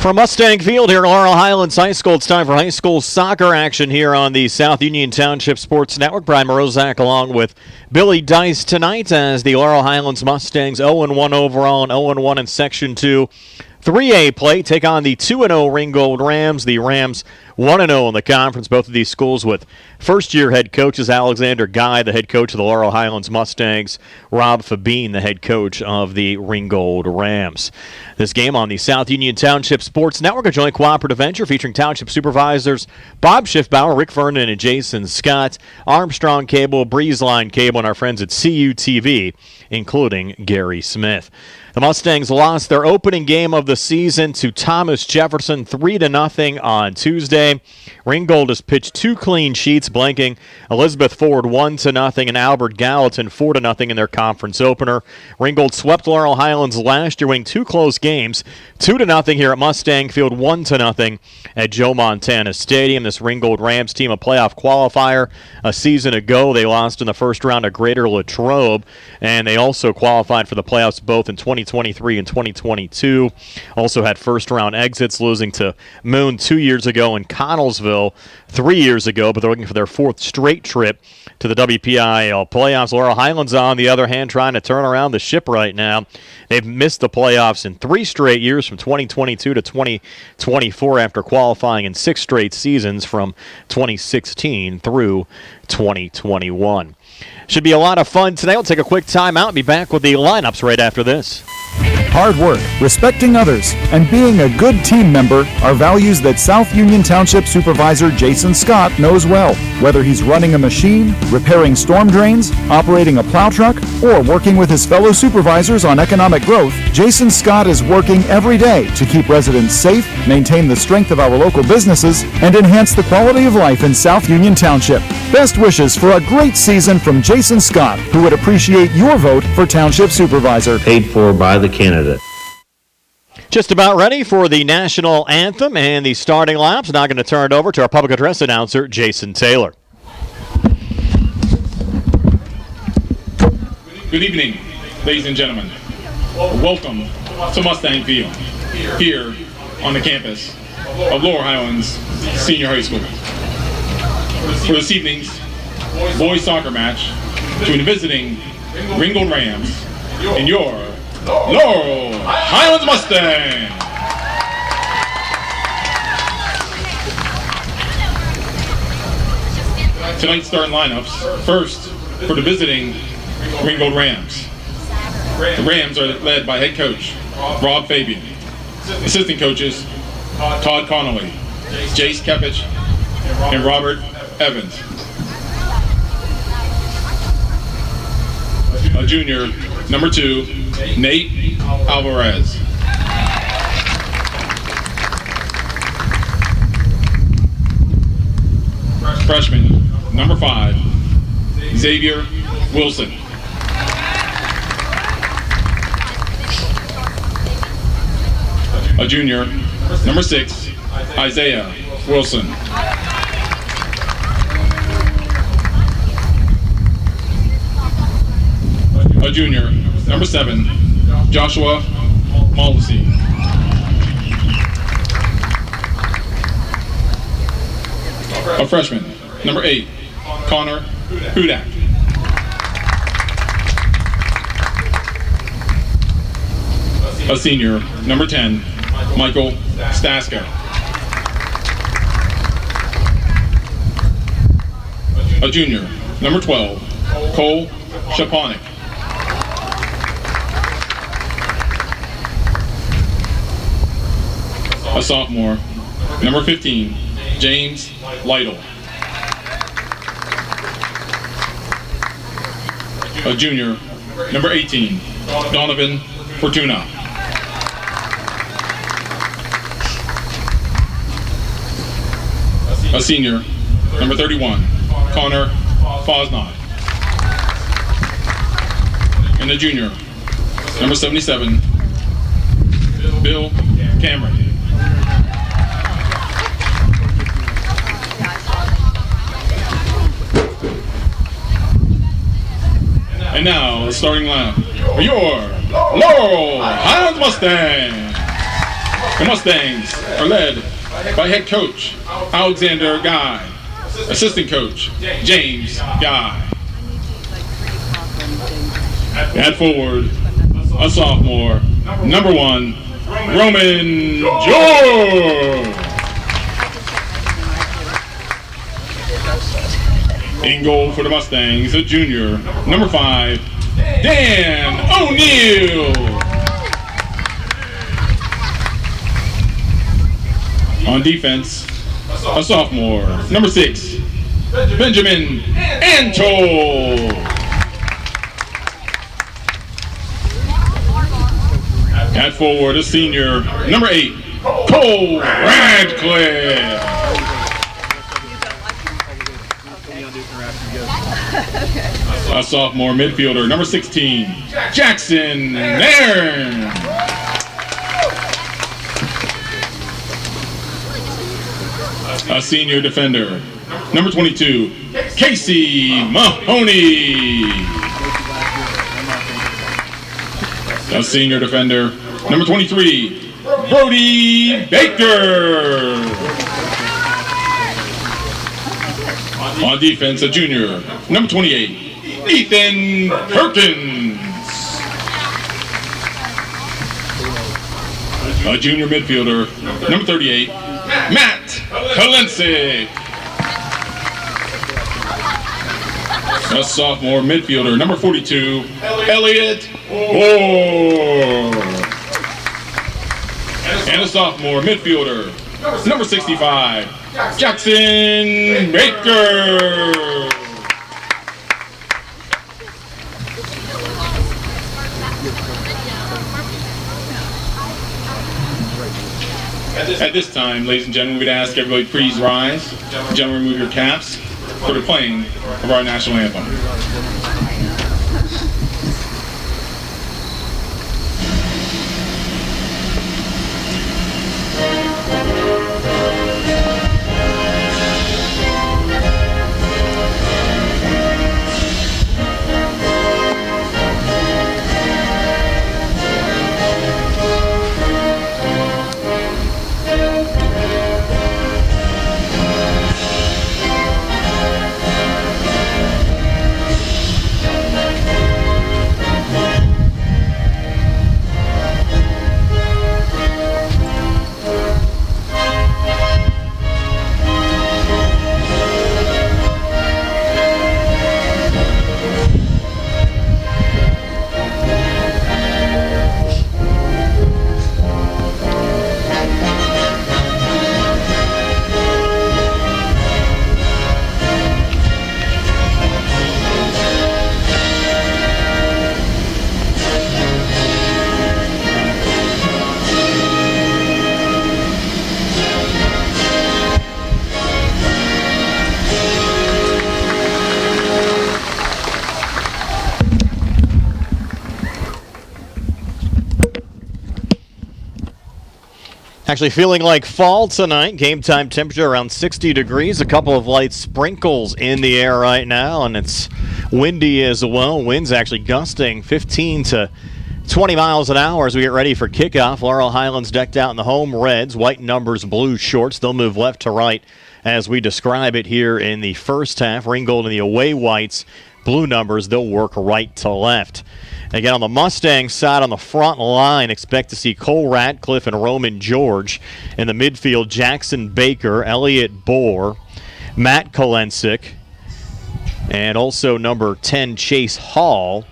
From Mustang Field here at Laurel Highlands High School, it's time for high school soccer action here on the South Union Township Sports Network. Brian Morozak along with Billy Dice tonight as the Laurel Highlands Mustangs 0-1 overall and 0-1 in Section 2. 3A play take on the 2-0 Ringgold Rams. The Rams 1-0 in the conference. Both of these schools with first-year head coaches Alexander Guy, the head coach of the Laurel Highlands Mustangs, Rob Fabine, the head coach of the Ringgold Rams. This game on the South Union Township Sports Network, a joint cooperative venture featuring township supervisors Bob Schiffbauer, Rick Vernon, and Jason Scott, Armstrong Cable, Breezeline Cable, and our friends at CUTV, including Gary Smith. The Mustangs lost their opening game of the season to Thomas Jefferson 3-0 on Tuesday. Ringgold has pitched 2 clean sheets, blanking Elizabeth Ford 1-0 and Albert Gallatin 4-0 in their conference opener. Ringgold swept Laurel Highlands last year, winning 2 close games, 2-0 here at Mustang Field, 1-0 at Joe Montana Stadium. This Ringgold Rams team, a playoff qualifier a season ago. They lost in the first round to Greater Latrobe, and they also qualified for the playoffs both in 2023 and 2022. Also had first-round exits, losing to Moon 2 years ago and Connellsville 3 years ago, but they're looking for their 4th straight trip to the WPIAL playoffs. Laurel Highlands, on the other hand, trying to turn around the ship right now. They've missed the playoffs in 3 straight years from 2022 to 2024 after qualifying in 6 straight seasons from 2016 through 2021. Should be a lot of fun tonight. We'll take a quick time out and be back with the lineups right after this. Hard work, respecting others, and being a good team member are values that South Union Township Supervisor Jason Scott knows well. Whether he's running a machine, repairing storm drains, operating a plow truck, or working with his fellow supervisors on economic growth, Jason Scott is working every day to keep residents safe, maintain the strength of our local businesses, and enhance the quality of life in South Union Township. Best wishes for a great season from Jason Scott, who would appreciate your vote for Township Supervisor. Paid for by the candidate. Just about ready for the national anthem and the starting lineups. Now going to turn it over to our public address announcer, Jason Taylor. Good evening, ladies and gentlemen. Welcome to Mustang Field, here on the campus of Laurel Highlands Senior High School. For this evening's boys soccer match between the visiting Ringgold Rams and your Laurel Highlands Mustang. Tonight's starting lineups. First, for the visiting Ringgold Rams. The Rams are led by head coach Rob Fabian. Assistant coaches Todd Connolly, Jace Kepich, and Robert Evans. A junior, number 2, Nate Alvarez. Freshman, number 5, Xavier Wilson. A junior, number 6, Isaiah Wilson. A junior, number 7, Joshua Malisi. A freshman, number 8, Connor Hudak. A senior, number 10, Michael Staska. A junior, number 12, Cole Shaponik. A sophomore, number 15, James Lytle. A junior, number 18, Donovan Fortuna. A senior, number 31, Connor Fosnod. And a junior, number 77, Bill Cameron. And now, the starting lineup for your Laurel Highlands Mustang. The Mustangs are led by head coach Alexander Guy, assistant coach James Guy. At forward, a sophomore, number 1, Roman George. In goal for the Mustangs, a junior, number 5, Dan O'Neill. On defense, a sophomore, number 6, Benjamin Antol. At forward, a senior, number 8, Cole Radcliffe. A sophomore midfielder, number 16, Jackson Nairn. A senior defender, number 22, Casey Mahoney. A senior defender, number 23, Brody Baker. On defense, a junior, number 28, Ethan Perkins. A junior midfielder, number 38, Matt Kalensic. A sophomore midfielder, number 42, Elliot Orr. And a sophomore midfielder, number 65, Jackson Baker. At this time, ladies and gentlemen, we'd ask everybody please rise. Gentlemen, remove your caps for the playing of our national anthem. Actually feeling like fall tonight. Game time temperature around 60 degrees. A couple of light sprinkles in the air right now, and it's windy as well. Winds actually gusting 15 to 20 miles an hour as we get ready for kickoff. Laurel Highlands decked out in the home reds, white numbers, blue shorts. They'll move left to right as we describe it here in the first half. Ringgold in the away whites, blue numbers. They'll work right to left. Again, on the Mustang side, on the front line, expect to see Cole Radcliffe and Roman George. In the midfield, Jackson Baker, Elliot Bohr, Matt Kalensic, and also number 10, Chase Hall.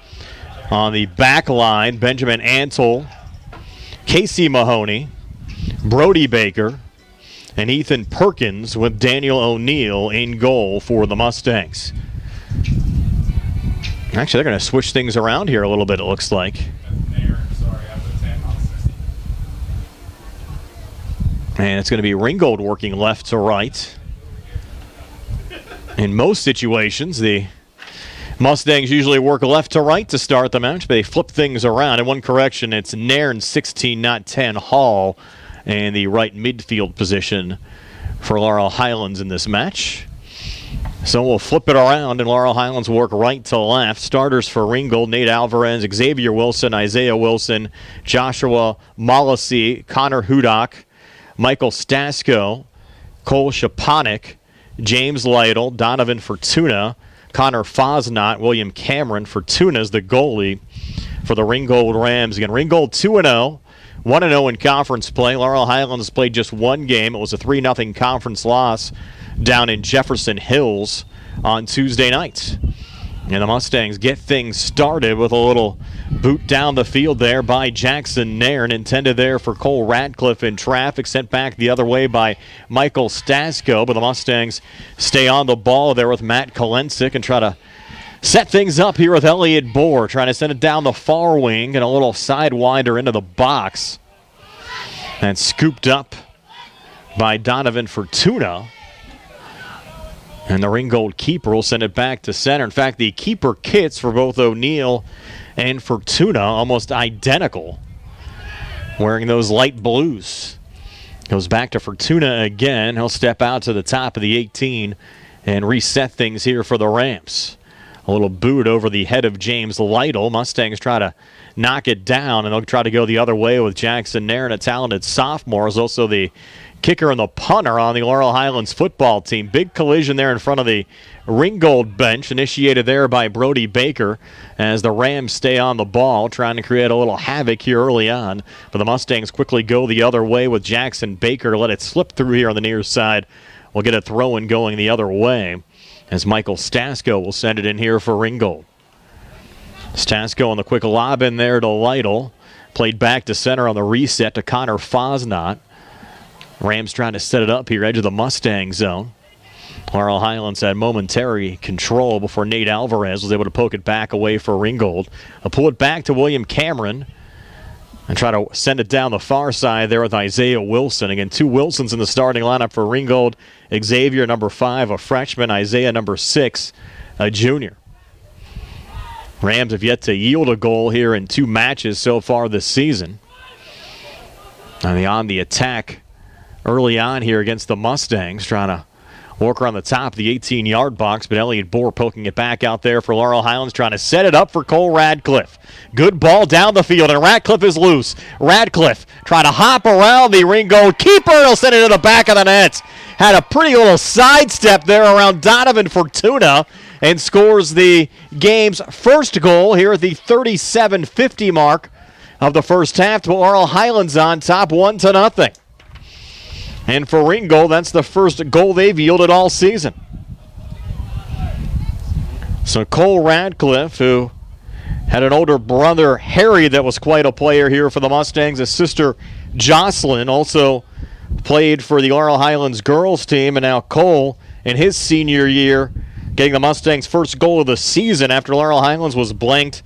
On the back line, Benjamin Antol, Casey Mahoney, Brody Baker, and Ethan Perkins with Daniel O'Neill in goal for the Mustangs. Actually, they're going to switch things around here a little bit, it looks like. And it's going to be Ringgold working left to right. In most situations, the Mustangs usually work left to right to start the match, but they flip things around. And one correction, it's Nairn 16, not 10, Hall, in the right midfield position for Laurel Highlands in this match. So we'll flip it around, and Laurel Highlands will work right to left. Starters for Ringgold: Nate Alvarez, Xavier Wilson, Isaiah Wilson, Joshua Molisi, Connor Hudak, Michael Stasko, Cole Shaponik, James Lytle, Donovan Fortuna, Connor Fosnot, William Cameron. Fortuna's the goalie for the Ringgold Rams. Again, Ringgold 2-0, 1-0 in conference play. Laurel Highlands played just one game. It was a 3-0 conference loss down in Jefferson Hills on Tuesday night. And the Mustangs get things started with a little boot down the field there by Jackson Nairn, intended there for Cole Radcliffe in traffic, sent back the other way by Michael Stasko, but the Mustangs stay on the ball there with Matt Kolensik and try to set things up here with Elliott Bohr, trying to send it down the far wing and a little sidewinder into the box. And scooped up by Donovan Fortuna. And the Ringgold keeper will send it back to center. In fact, the keeper kits for both O'Neill and Fortuna almost identical, wearing those light blues. Goes back to Fortuna again. He'll step out to the top of the 18 and reset things here for the Rams. A little boot over the head of James Lytle. Mustangs try to knock it down, and they'll try to go the other way with Jackson Nairn, a talented sophomore, is also the kicker and the punter on the Laurel Highlands football team. Big collision there in front of the Ringgold bench, initiated there by Brody Baker as the Rams stay on the ball, trying to create a little havoc here early on. But the Mustangs quickly go the other way with Jackson Baker to let it slip through here on the near side. We'll get a throw-in going the other way as Michael Stasko will send it in here for Ringgold. Stasko on the quick lob in there to Lytle. Played back to center on the reset to Connor Fosnot. Rams trying to set it up here, edge of the Mustang zone. Laurel Highlands had momentary control before Nate Alvarez was able to poke it back away for Ringgold. They'll pull it back to William Cameron and try to send it down the far side there with Isaiah Wilson. Again, two Wilsons in the starting lineup for Ringgold. Xavier, number 5, a freshman. Isaiah, number 6, a junior. Rams have yet to yield a goal here in 2 matches so far this season. And on the attack early on here against the Mustangs, trying to work around the top of the 18-yard box, but Elliott Bohr poking it back out there for Laurel Highlands, trying to set it up for Cole Radcliffe. Good ball down the field, and Radcliffe is loose. Radcliffe trying to hop around the Ringgold keeper. He'll send it to the back of the net. Had a pretty little sidestep there around Donovan Fortuna and scores the game's first goal here at the 37:50 mark of the first half. Laurel Highlands on top 1-0. And for Ringgold, that's the first goal they've yielded all season. So Cole Radcliffe, who had an older brother, Harry, that was quite a player here for the Mustangs. His sister, Jocelyn, also played for the Laurel Highlands girls team. And now Cole, in his senior year, getting the Mustangs' first goal of the season after Laurel Highlands was blanked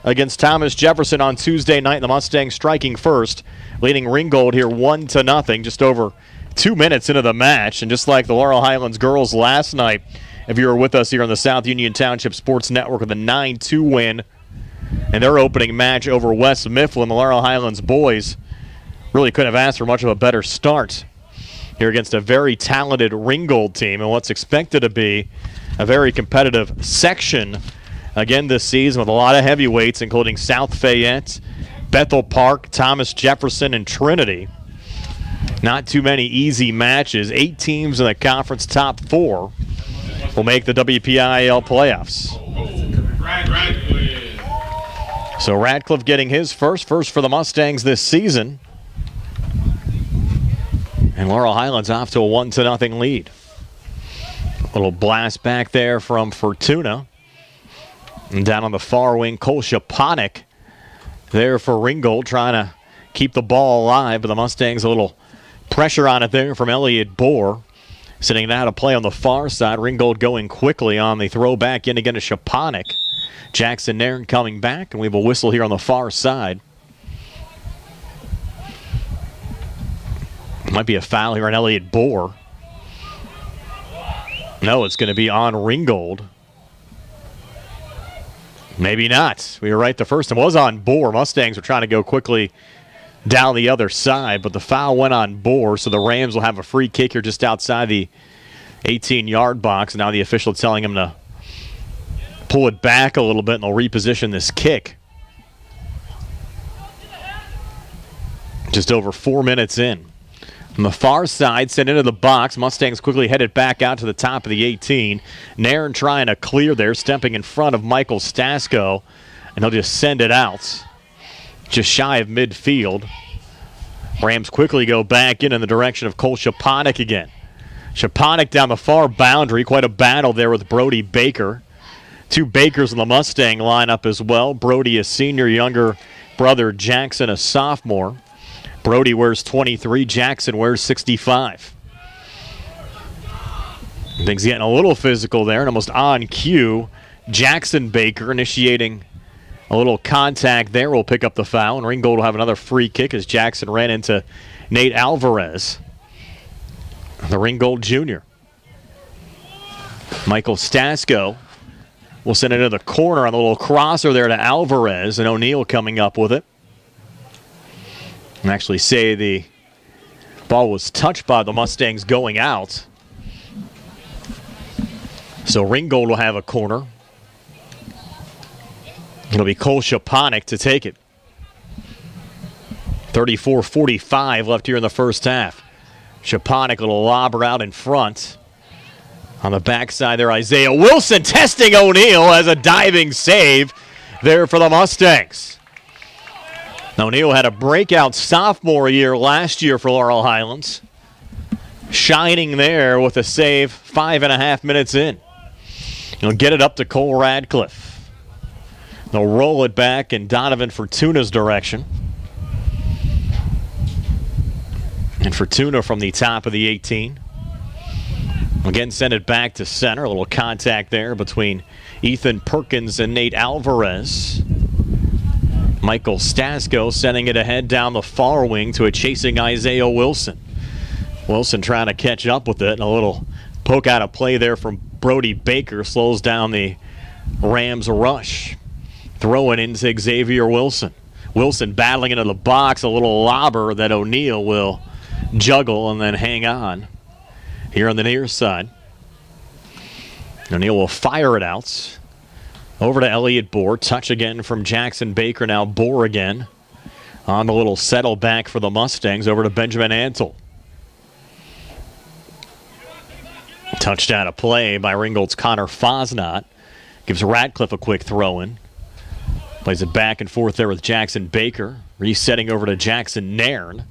against Thomas Jefferson on Tuesday night. The Mustangs striking first, leading Ringgold here 1-0, just over 2 minutes into the match. And just like the Laurel Highlands girls last night, if you were with us here on the South Union Township Sports Network with a 9-2 win in their opening match over West Mifflin, the Laurel Highlands boys really couldn't have asked for much of a better start here against a very talented Ringgold team and what's expected to be a very competitive section again this season with a lot of heavyweights, including South Fayette, Bethel Park, Thomas Jefferson, and Trinity. Not too many easy matches. 8 teams in the conference top 4 will make the WPIAL playoffs. So Radcliffe getting his first for the Mustangs this season. And Laurel Highlands off to a 1-0 lead. Little blast back there from Fortuna. And down on the far wing, Cole Shaponik there for Ringgold, trying to keep the ball alive, but the Mustangs a little pressure on it there from Elliott Bohr. Sitting it out of play on the far side. Ringgold going quickly on the throw back in again to Shaponik. Jackson Nairn coming back, and we have a whistle here on the far side. Might be a foul here on Elliott Bohr. No, it's going to be on Ringgold. Maybe not. We were right the first time. It was on Bohr. Mustangs were trying to go quickly down the other side, but the foul went on Bohr, so the Rams will have a free kick here just outside the 18-yard box. Now the official telling him to pull it back a little bit, and they'll reposition this kick. Just over 4 minutes in. On the far side, sent into the box. Mustangs quickly headed back out to the top of the 18. Nairn trying to clear there, stepping in front of Michael Stasko, and he'll just send it out just shy of midfield. Rams quickly go back in the direction of Cole Shaponik again. Shaponik down the far boundary. Quite a battle there with Brody Baker. 2 Bakers in the Mustang lineup as well. Brody a senior, younger brother Jackson a sophomore. Brody wears 23, Jackson wears 65. Things getting a little physical there, and almost on cue. Jackson Baker initiating a little contact there. Will pick up the foul, and Ringgold will have another free kick as Jackson ran into Nate Alvarez, the Ringgold Jr. Michael Stasko will send it into the corner on the little crosser there to Alvarez, and O'Neal coming up with it. And actually say the ball was touched by the Mustangs going out. So Ringgold will have a corner. It'll be Cole Shaponik to take it. 34-45 left here in the first half. Shaponik will lob her out in front. On the backside there, Isaiah Wilson testing O'Neal as a diving save there for the Mustangs. O'Neal had a breakout sophomore year last year for Laurel Highlands. Shining there with a save 5.5 minutes in. He'll get it up to Cole Radcliffe. They'll roll it back in Donovan Fortuna's direction. And Fortuna from the top of the 18. Again, send it back to center. A little contact there between Ethan Perkins and Nate Alvarez. Michael Stasko sending it ahead down the far wing to a chasing Isaiah Wilson. Wilson trying to catch up with it, and a little poke out of play there from Brody Baker slows down the Rams rush. Throw it into Xavier Wilson. Wilson battling into the box, a little lobber that O'Neal will juggle and then hang on here on the near side. O'Neal will fire it out. Over to Elliott Bohr. Touch again from Jackson Baker. Now Bohr again. On the little settle back for the Mustangs. Over to Benjamin Antle. Touchdown of play by Ringgold's Connor Fosnot. Gives Radcliffe a quick throw in. Plays it back and forth there with Jackson Baker. Resetting over to Jackson Nairn.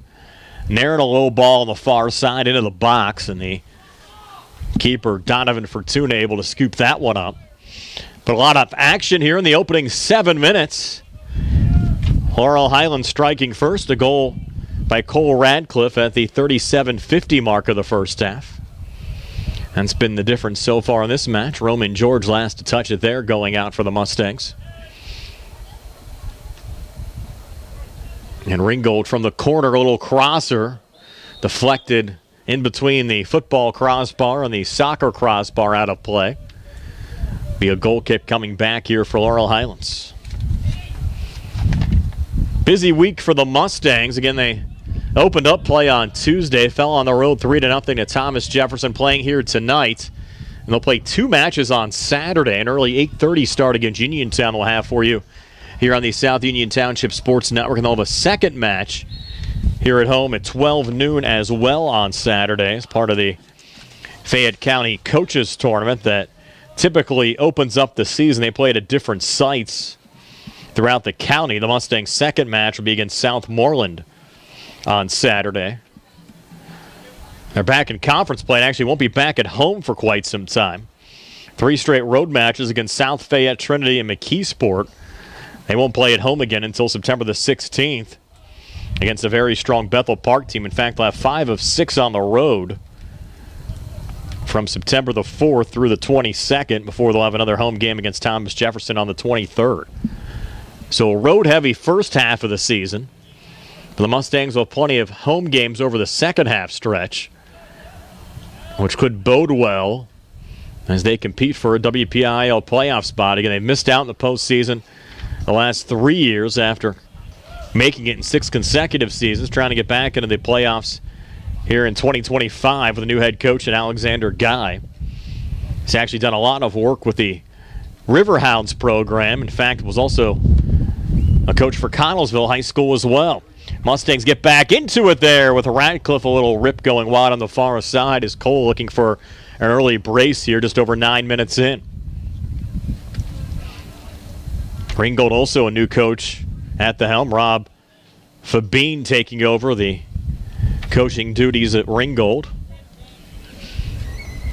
Nairn a low ball on the far side into the box. And the keeper Donovan Fortuna able to scoop that one up. But a lot of action here in the opening 7 minutes. Laurel Highlands striking first. A goal by Cole Radcliffe at the 37:50 mark of the first half. That's been the difference so far in this match. Roman George last to touch it there, going out for the Mustangs. And Ringgold from the corner, a little crosser. Deflected in between the football crossbar and the soccer crossbar, out of play. Be a goal kick coming back here for Laurel Highlands. Busy week for the Mustangs. Again, they opened up play on Tuesday, fell on the road 3-0 to Thomas Jefferson, playing here tonight. And they'll play 2 matches on Saturday. An early 8:30 start against Uniontown we'll have for you here on the South Union Township Sports Network. And they'll have a second match here at home at 12 noon as well on Saturday as part of the Fayette County Coaches Tournament that typically opens up the season. They play at different sites throughout the county. The Mustangs' second match will be against Southmoreland on Saturday. They're back in conference play and actually won't be back at home for quite some time. 3 straight road matches against South Fayette, Trinity, and McKeesport. They won't play at home again until September the 16th against a very strong Bethel Park team. In fact, they'll have 5 of 6 on the road from September the 4th through the 22nd before they'll have another home game against Thomas Jefferson on the 23rd. So a road-heavy first half of the season. But the Mustangs will have plenty of home games over the second half stretch, which could bode well as they compete for a WPIAL playoff spot. Again, they missed out in the postseason the last 3 years after making it in 6 consecutive seasons, trying to get back into the playoffs here in 2025 with a new head coach in Alexander Guy. He's actually done a lot of work with the Riverhounds program. In fact, was also a coach for Connellsville High School as well. Mustangs get back into it there with Radcliffe, a little rip going wide on the far side as Cole looking for an early brace here just over 9 minutes in. Ringgold also a new coach at the helm. Rob Fabine taking over the coaching duties at Ringgold.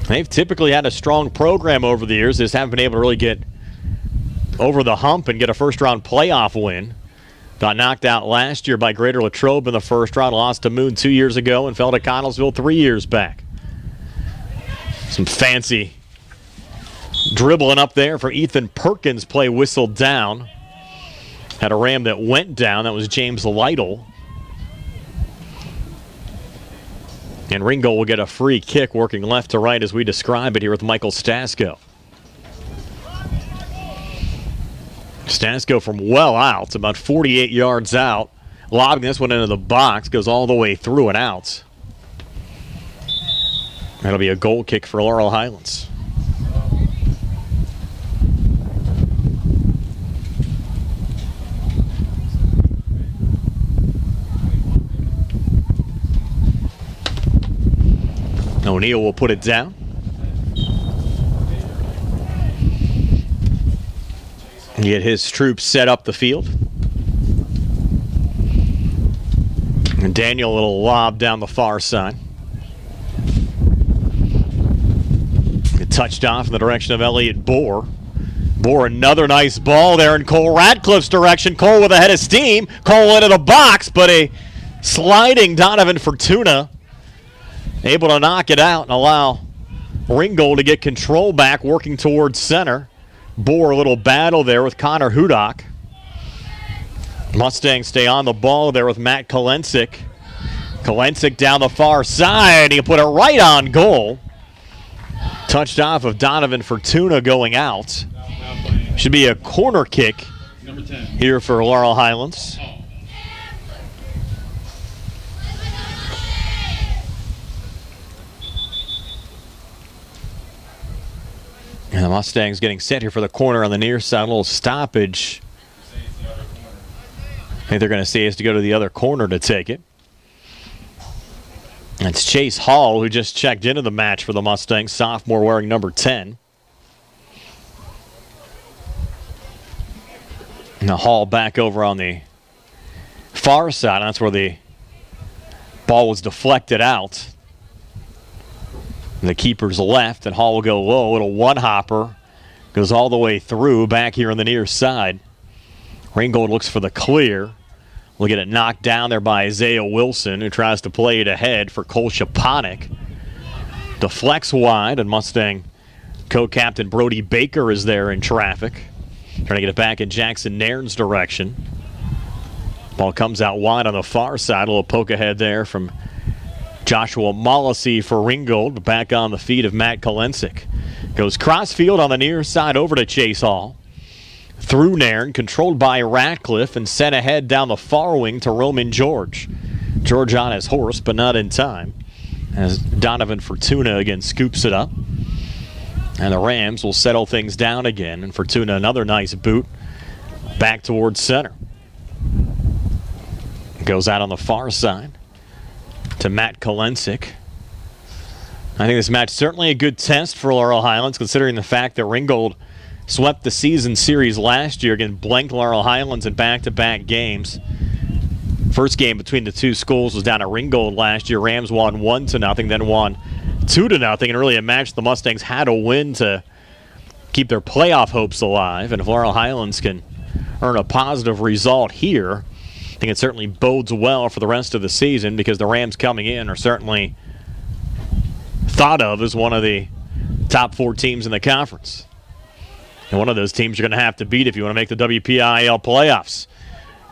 They've typically had a strong program over the years. They just haven't been able to really get over the hump and get a first-round playoff win. Got knocked out last year by Greater Latrobe in the first round. Lost to Moon 2 years ago and fell to Connellsville 3 years back. Some fancy dribbling up there for Ethan Perkins. Play whistled down. Had a ram that went down. That was James Lytle. And Ringgold will get a free kick working left to right as we describe it here with Michael Stasko. Stasko from well out, about 48 yards out. Lobbing this one into the box, goes all the way through and out. That'll be a goal kick for Laurel Highlands. O'Neal will put it down. Get his troops set up the field. And Daniel, a little lob down the far side. It touched off in the direction of Elliott Bohr. Bohr, another nice ball there in Cole Radcliffe's direction. Cole with a head of steam. Cole into the box, but a sliding Donovan Fortuna able to knock it out and allow Ringgold to get control back, working towards center. Bohr, a little battle there with Connor Hudak. Mustangs stay on the ball there with Matt Kalensik. Kalensik down the far side. He'll put it right on goal. Touched off of Donovan Fortuna going out. Should be a corner kick here for Laurel Highlands. And the Mustangs getting set here for the corner on the near side. A little stoppage. I think they're going to say is to go to the other corner to take it. It's Chase Hall who just checked into the match for the Mustangs. Sophomore wearing number 10. And the Hall back over on the far side. That's where the ball was deflected out. The keeper's left, and Hall will go low. A little one-hopper. Goes all the way through, back here on the near side. Ringgold looks for the clear. We'll get it knocked down there by Isaiah Wilson, who tries to play it ahead for Cole Shaponik. Deflects wide, and Mustang co-captain Brody Baker is there in traffic. Trying to get it back in Jackson Nairn's direction. Ball comes out wide on the far side. A little poke ahead there from Joshua Mollisey for Ringgold, but back on the feet of Matt Kalensik. Goes crossfield on the near side over to Chase Hall. Through Nairn, controlled by Radcliffe, and sent ahead down the far wing to Roman George. George on his horse, but not in time, as Donovan Fortuna again scoops it up. And the Rams will settle things down again, and Fortuna another nice boot back towards center. Goes out on the far side to Matt Kalensik. I think this match certainly a good test for Laurel Highlands, considering the fact that Ringgold swept the season series last year, again blanked Laurel Highlands in back-to-back games. First game between the two schools was down at Ringgold last year. Rams won 1-0, then won 2-0, and really a match the Mustangs had to win to keep their playoff hopes alive. And if Laurel Highlands can earn a positive result here, I think it certainly bodes well for the rest of the season, because the Rams coming in are certainly thought of as one of the top 4 teams in the conference. And one of those teams you're going to have to beat if you want to make the WPIAL playoffs.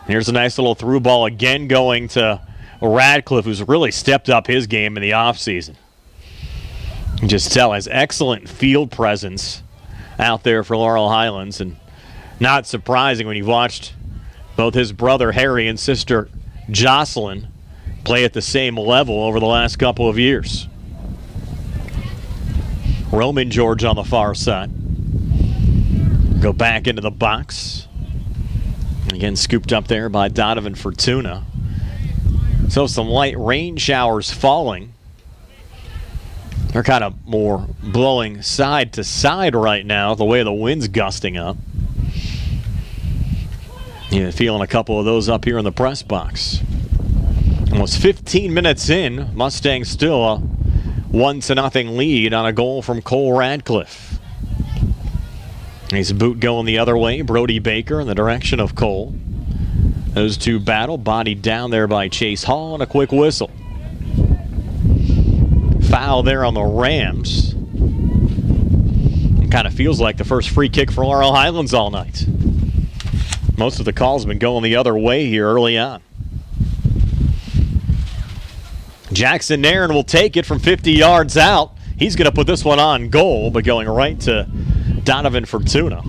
And here's a nice little through ball again going to Radcliffe, who's really stepped up his game in the offseason. You can just tell has excellent field presence out there for Laurel Highlands, and not surprising when you've watched both his brother Harry and sister Jocelyn play at the same level over the last couple of years. Roman George on the far side. Go back into the box. Again, scooped up there by Donovan Fortuna. So some light rain showers falling. They're kind of more blowing side to side right now, the way the wind's gusting up. Yeah, feeling a couple of those up here in the press box. Almost 15 minutes in, Mustangs still a 1-0 lead on a goal from Cole Radcliffe. He's a boot going the other way. Brody Baker in the direction of Cole. Those two battle, bodied down there by Chase Hall, and a quick whistle. Foul there on the Rams. It kind of feels like the first free kick for Laurel Highlands all night. Most of the calls have been going the other way here early on. Jackson Nairn will take it from 50 yards out. He's going to put this one on goal, but going right to Donovan Fortuna.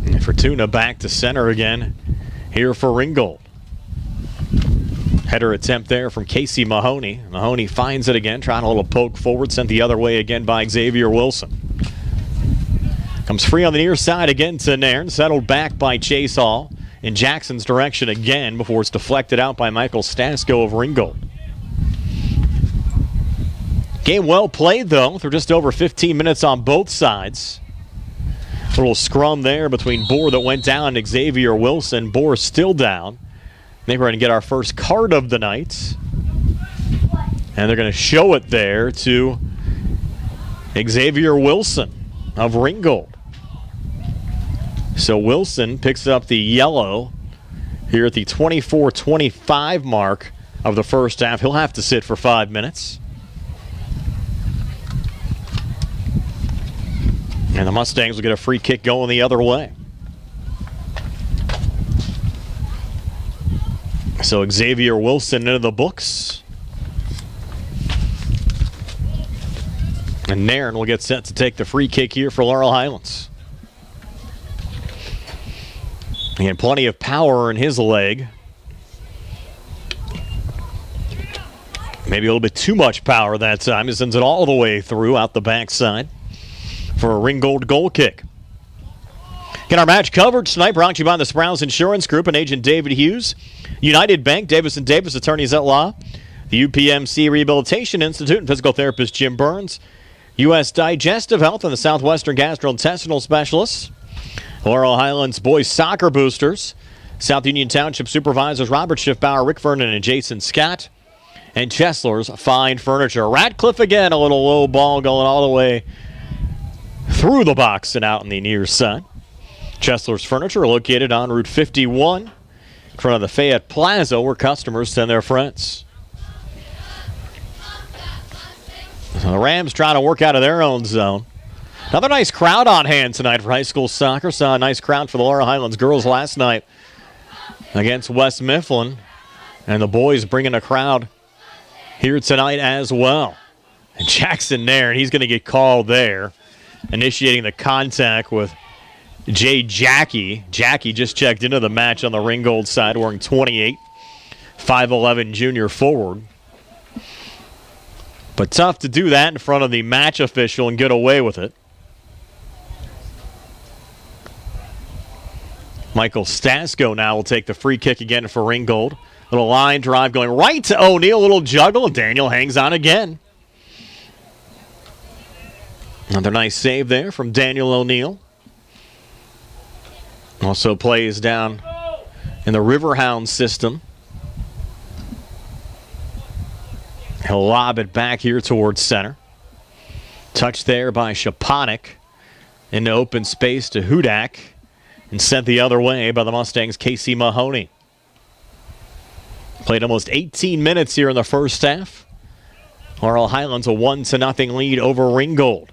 And Fortuna back to center again here for Ringgold. Header attempt there from Casey Mahoney. Mahoney finds it again, trying a little poke forward, sent the other way again by Xavier Wilson. Comes free on the near side again to Nairn, settled back by Chase Hall. In Jackson's direction again before it's deflected out by Michael Stasko of Ringgold. Game well played, though, through just over 15 minutes on both sides. A little scrum there between Bohr that went down and Xavier Wilson. Bohr still down. I think we're going to get our first card of the night. And they're going to show it there to Xavier Wilson of Ringgold. So Wilson picks up the yellow here at the 24-25 mark of the first half. He'll have to sit for 5 minutes. And the Mustangs will get a free kick going the other way. So Xavier Wilson into the books. And Nairn will get set to take the free kick here for Laurel Highlands. He had plenty of power in his leg. Maybe a little bit too much power that time. He sends it all the way through out the backside for a Ringgold goal kick. Get our match coverage tonight brought to you by the Sprouse Insurance Group and Agent David Hughes. United Bank, Davis & Davis, attorneys at law. The UPMC Rehabilitation Institute and physical therapist Jim Burns. U.S. Digestive Health and the Southwestern Gastrointestinal Specialists. Laurel Highlands Boys Soccer Boosters. South Union Township Supervisors Robert Schiffbauer, Rick Vernon, and Jason Scott. And Chesler's Fine Furniture. Radcliffe again, a little low ball going all the way through the box and out on the near side. Chesler's Furniture located on Route 51 in front of the Fayette Plaza where customers send their friends. So the Rams trying to work out of their own zone. Another nice crowd on hand tonight for high school soccer. Saw a nice crowd for the Laurel Highlands girls last night against West Mifflin. And the boys bringing a crowd here tonight as well. And Jackson Nairn, he's going to get called there, initiating the contact with Jay Jackie. Jackie just checked into the match on the Ringgold side, wearing 28, 5'11 junior forward. But tough to do that in front of the match official and get away with it. Michael Stasko now will take the free kick again for Ringgold. Little line drive going right to O'Neill. Little juggle, and Daniel hangs on again. Another nice save there from Daniel O'Neill. Also plays down in the Riverhound system. He'll lob it back here towards center. Touched there by Shaponik into open space to Hudak. And sent the other way by the Mustangs' Casey Mahoney. Played almost 18 minutes here in the first half. Laurel Highlands a 1-0 lead over Ringgold.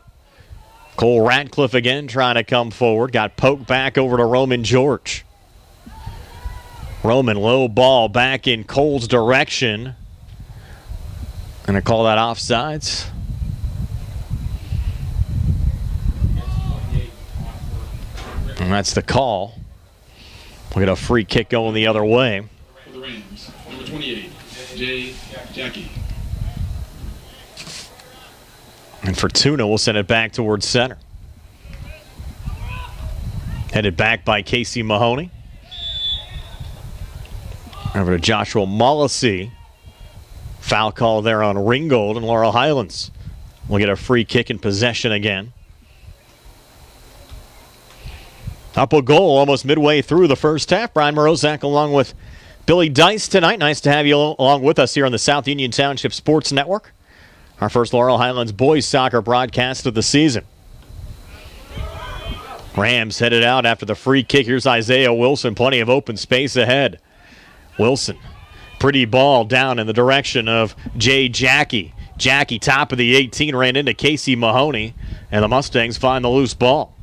Cole Radcliffe again trying to come forward. Got poked back over to Roman George. Roman low ball back in Cole's direction. Gonna call that offsides. And that's the call. We'll get a free kick going the other way. Rams, number 28, Jackie. And Fortuna will send it back towards center. Headed back by Casey Mahoney. Over to Joshua Mollisey. Foul call there on Ringgold, and Laurel Highlands will get a free kick in possession again. Up a goal almost midway through the first half. Brian Morozak along with Billy Dice tonight. Nice to have you along with us here on the South Union Township Sports Network. Our first Laurel Highlands boys soccer broadcast of the season. Rams headed out after the free kick. Here's Isaiah Wilson. Plenty of open space ahead. Wilson, pretty ball down in the direction of Jackie. Jackie, top of the 18, ran into Casey Mahoney, and the Mustangs find the loose ball.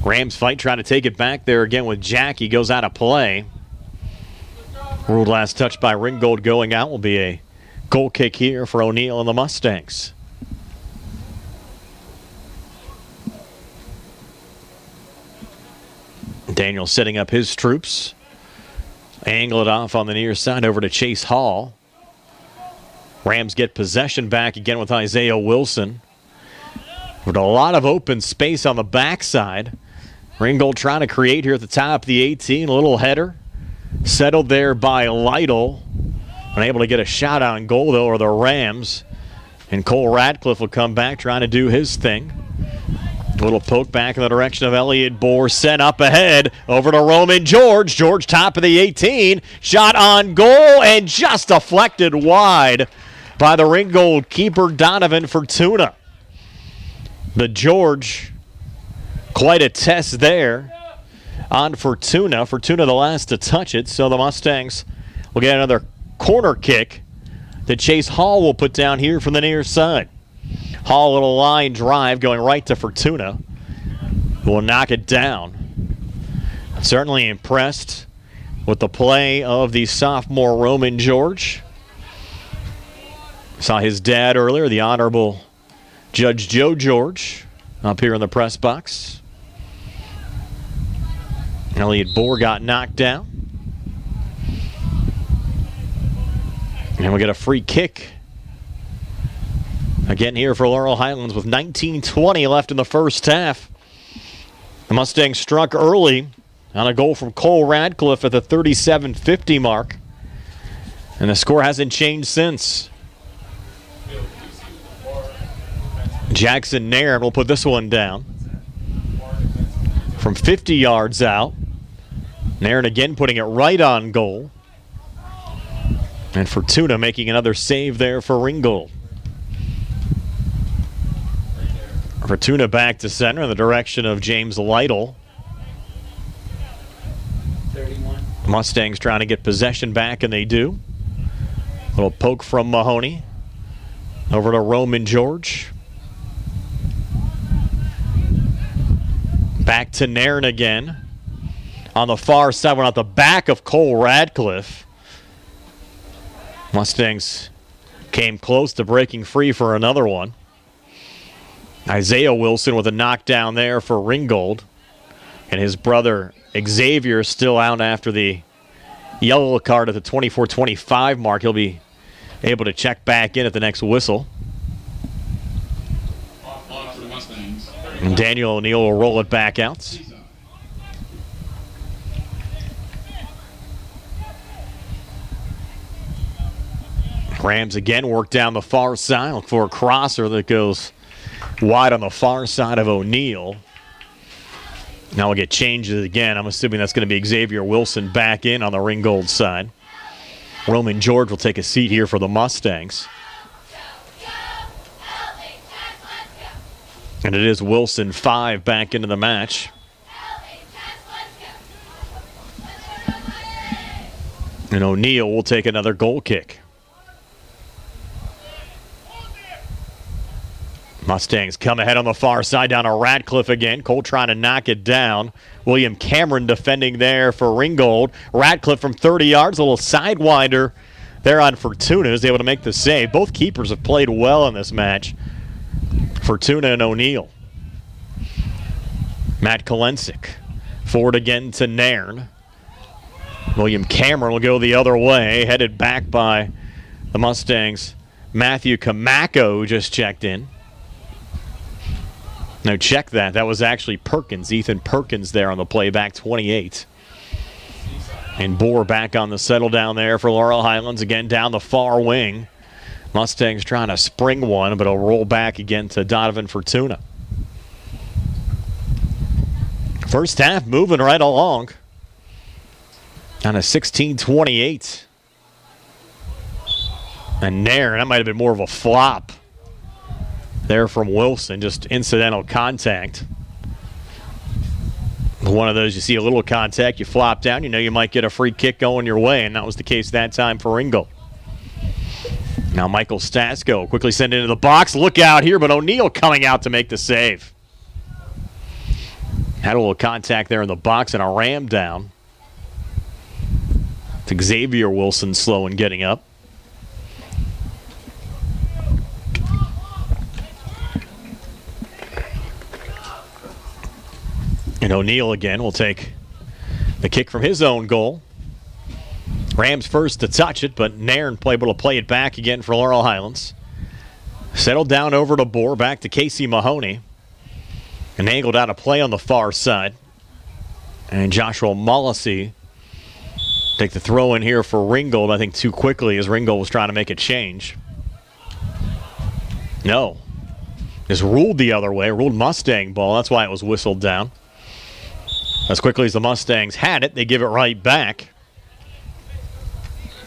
Rams fight, trying to take it back there again with Jackie. Goes out of play. Ruled last touch by Ringgold going out. Will be a goal kick here for O'Neill and the Mustangs. Daniel setting up his troops. Angle it off on the near side over to Chase Hall. Rams get possession back again with Isaiah Wilson. With a lot of open space on the backside. Ringgold trying to create here at the top of the 18. A little header. Settled there by Lytle. Unable to get a shot on goal, though, or the Rams. And Cole Radcliffe will come back trying to do his thing. A little poke back in the direction of Elliott Bohr. Sent up ahead over to Roman George. George, top of the 18. Shot on goal and just deflected wide by the Ringgold keeper, Donovan Fortuna. The George, quite a test there on Fortuna. Fortuna the last to touch it, so the Mustangs will get another corner kick that Chase Hall will put down here from the near side. Hall, a little line drive going right to Fortuna. Will knock it down. Certainly impressed with the play of the sophomore Roman George. Saw his dad earlier, the Honorable Judge Joe George, up here in the press box. Elliott Bohr got knocked down. And we get a free kick. Again here for Laurel Highlands with 19:20 left in the first half. The Mustangs struck early on a goal from Cole Radcliffe at the 37:50 mark. And the score hasn't changed since. Jackson Nairn will put this one down. From 50 yards out. Nairn again putting it right on goal. And Fortuna making another save there for Ringgold. Fortuna back to center in the direction of James Lytle. 31. Mustangs trying to get possession back, and they do. A little poke from Mahoney. Over to Roman George. Back to Nairn again. On the far side, went out the back of Cole Radcliffe. Mustangs came close to breaking free for another one. Isaiah Wilson with a knockdown there for Ringgold. And his brother Xavier still out after the yellow card at the 24-25 mark. He'll be able to check back in at the next whistle. On for the Mustangs. And Daniel O'Neill will roll it back out. Rams again work down the far side. Look for a crosser that goes wide on the far side of O'Neill. Now we'll get changes again. I'm assuming that's going to be Xavier Wilson back in on the Ringgold side. Roman George will take a seat here for the Mustangs. And it is Wilson 5 back into the match. And O'Neill will take another goal kick. Mustangs come ahead on the far side down to Radcliffe again. Cole trying to knock it down. William Cameron defending there for Ringgold. Radcliffe from 30 yards, a little sidewinder there on Fortuna, is able to make the save. Both keepers have played well in this match. Fortuna and O'Neill. Matt Kolensik. Forward again to Nairn. William Cameron will go the other way, headed back by the Mustangs. Matthew Camacco just checked in. No, check that. That was actually Perkins, Ethan Perkins there on the play, back 28. And Bohr back on the settle down there for Laurel Highlands, again down the far wing. Mustangs trying to spring one, but it'll roll back again to Donovan Fortuna. First half moving right along. On a 16-28. And Nairn, that might have been more of a flop there from Wilson, just incidental contact. One of those, you see a little contact, you flop down, you know you might get a free kick going your way, and that was the case that time for Ringgold. Now Michael Stasko quickly sent it into the box. Look out here, but O'Neill coming out to make the save. Had a little contact there in the box and a ram down. To Xavier Wilson slow in getting up. And O'Neill again will take the kick from his own goal. Rams first to touch it, but Nairn able to play it back again for Laurel Highlands. Settled down over to Bohr, back to Casey Mahoney. And angled out a play on the far side. And Joshua Mullesy take the throw in here for Ringgold, I think too quickly as Ringgold was trying to make a change. No. Just ruled the other way, ruled Mustang ball. That's why it was whistled down. As quickly as the Mustangs had it, they give it right back.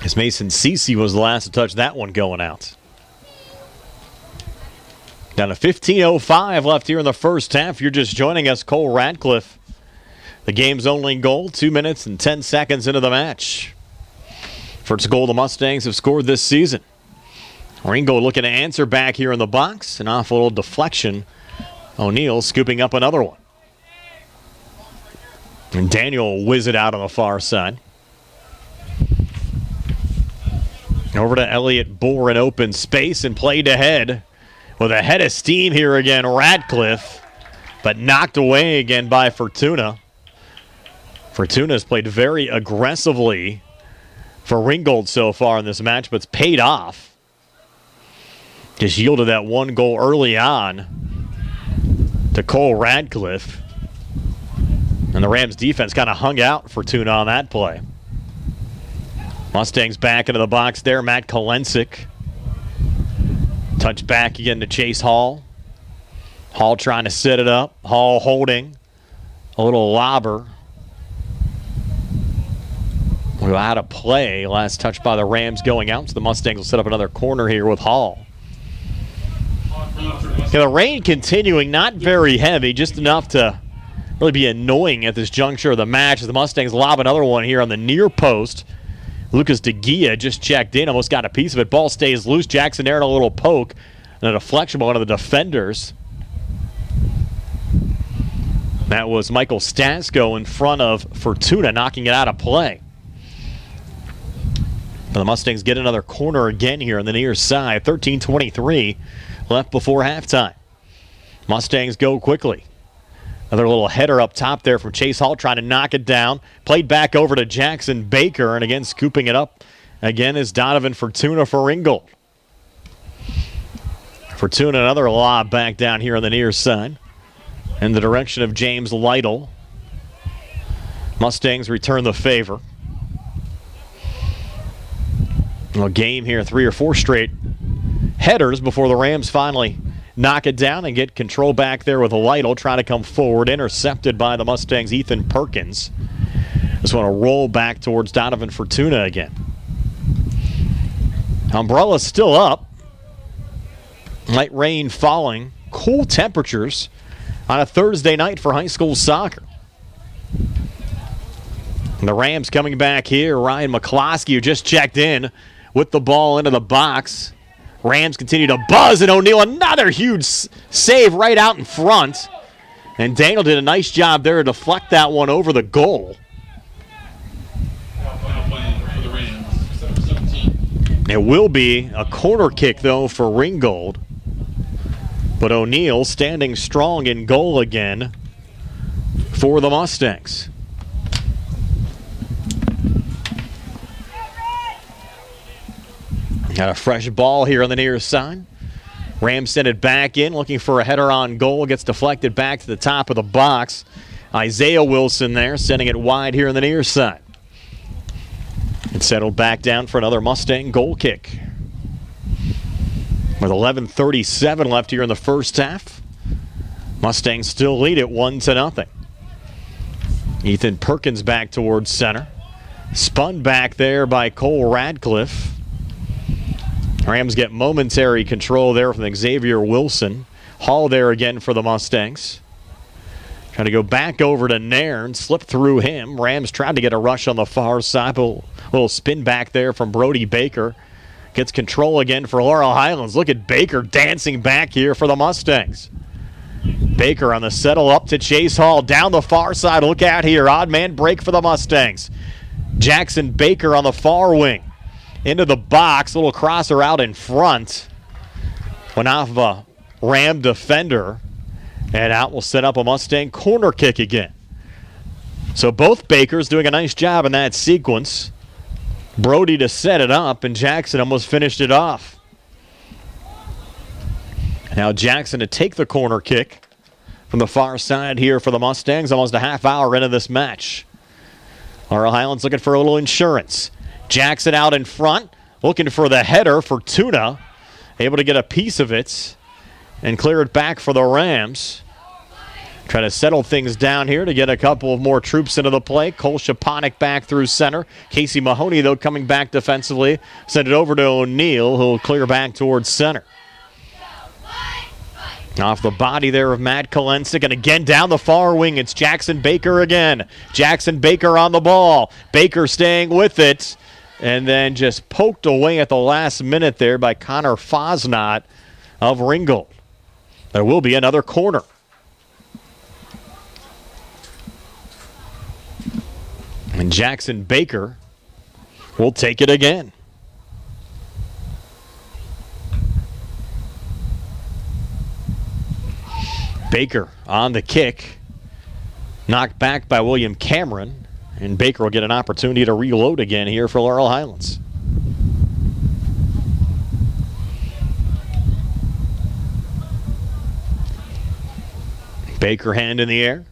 As Mason Cece was the last to touch that one going out. Down to 15:05 left here in the first half. You're just joining us, Cole Radcliffe. The game's only goal, 2 minutes and 10 seconds into the match. First goal the Mustangs have scored this season. Ringgold looking to answer back here in the box. An off a little deflection. O'Neill scooping up another one. And Daniel will whiz it out on the far side. Over to Elliott Bohr in open space and played ahead. With a head of steam here again, Radcliffe. But knocked away again by Fortuna. Fortuna's played very aggressively for Ringgold so far in this match, but it's paid off. Just yielded that one goal early on to Cole Radcliffe. And the Rams defense kind of hung out Fortuna on that play. Mustangs back into the box there. Matt Kolensik. Touch back again to Chase Hall. Hall trying to set it up. Hall holding. A little lobber. We're out of play. Last touch by the Rams going out. So the Mustangs will set up another corner here with Hall. The rain continuing, not very heavy, just enough to really be annoying at this juncture of the match as the Mustangs lob another one here on the near post. Lucas DeGia just checked in, almost got a piece of it. Ball stays loose. Jackson Nairn a little poke and a deflection by one of the defenders. That was Michael Stasko in front of Fortuna, knocking it out of play. The Mustangs get another corner again here on the near side. 13:23 left before halftime. Mustangs go quickly. Another little header up top there from Chase Hall trying to knock it down. Played back over to Jackson Baker, and again scooping it up again is Donovan Fortuna for Ringgold. Fortuna another lob back down here on the near side in the direction of James Lytle. Mustangs return the favor. A game here, 3 or 4 straight headers before the Rams finally knock it down and get control back there with Lytle trying to come forward. Intercepted by the Mustangs' Ethan Perkins. Just want to roll back towards Donovan Fortuna again. Umbrella's still up. Light rain falling. Cool temperatures on a Thursday night for high school soccer. And the Rams coming back here. Ryan McCloskey, who just checked in with the ball into the box. Rams continue to buzz, and O'Neill another huge save right out in front. And Daniel did a nice job there to deflect that one over the goal. It will be a corner kick, though, for Ringgold. But O'Neill standing strong in goal again for the Mustangs. Got a fresh ball here on the near side. Rams send it back in, looking for a header on goal. Gets deflected back to the top of the box. Isaiah Wilson there, sending it wide here on the near side. It's settled back down for another Mustang goal kick. With 11:37 left here in the first half, Mustangs still lead it 1-0. Ethan Perkins back towards center. Spun back there by Cole Radcliffe. Rams get momentary control there from Xavier Wilson. Hall there again for the Mustangs. Trying to go back over to Nairn, slip through him. Rams tried to get a rush on the far side, but a little spin back there from Brody Baker. Gets control again for Laurel Highlands. Look at Baker dancing back here for the Mustangs. Baker on the settle up to Chase Hall. Down the far side. Look out here. Odd man break for the Mustangs. Jackson Baker on the far wing. Into the box. Little crosser out in front. Went off of a Ram defender. And out will set up a Mustang corner kick again. So both Bakers doing a nice job in that sequence. Brody to set it up, and Jackson almost finished it off. Now Jackson to take the corner kick from the far side here for the Mustangs. Almost a half hour into this match. Laurel Highlands looking for a little insurance. Jackson out in front, looking for the header for Tuna. Able to get a piece of it and clear it back for the Rams. Try to settle things down here to get a couple of more troops into the play. Cole Shaponik back through center. Casey Mahoney, though, coming back defensively. Send it over to O'Neill, who'll clear back towards center. Off the body there of Matt Kolensik, and again down the far wing, it's Jackson Baker again. Jackson Baker on the ball. Baker staying with it, and then just poked away at the last minute there by Connor Fosnot of Ringgold. There will be another corner. And Jackson Baker will take it again. Baker on the kick. Knocked back by William Cameron. And Baker will get an opportunity to reload again here for Laurel Highlands. Baker hand in the air.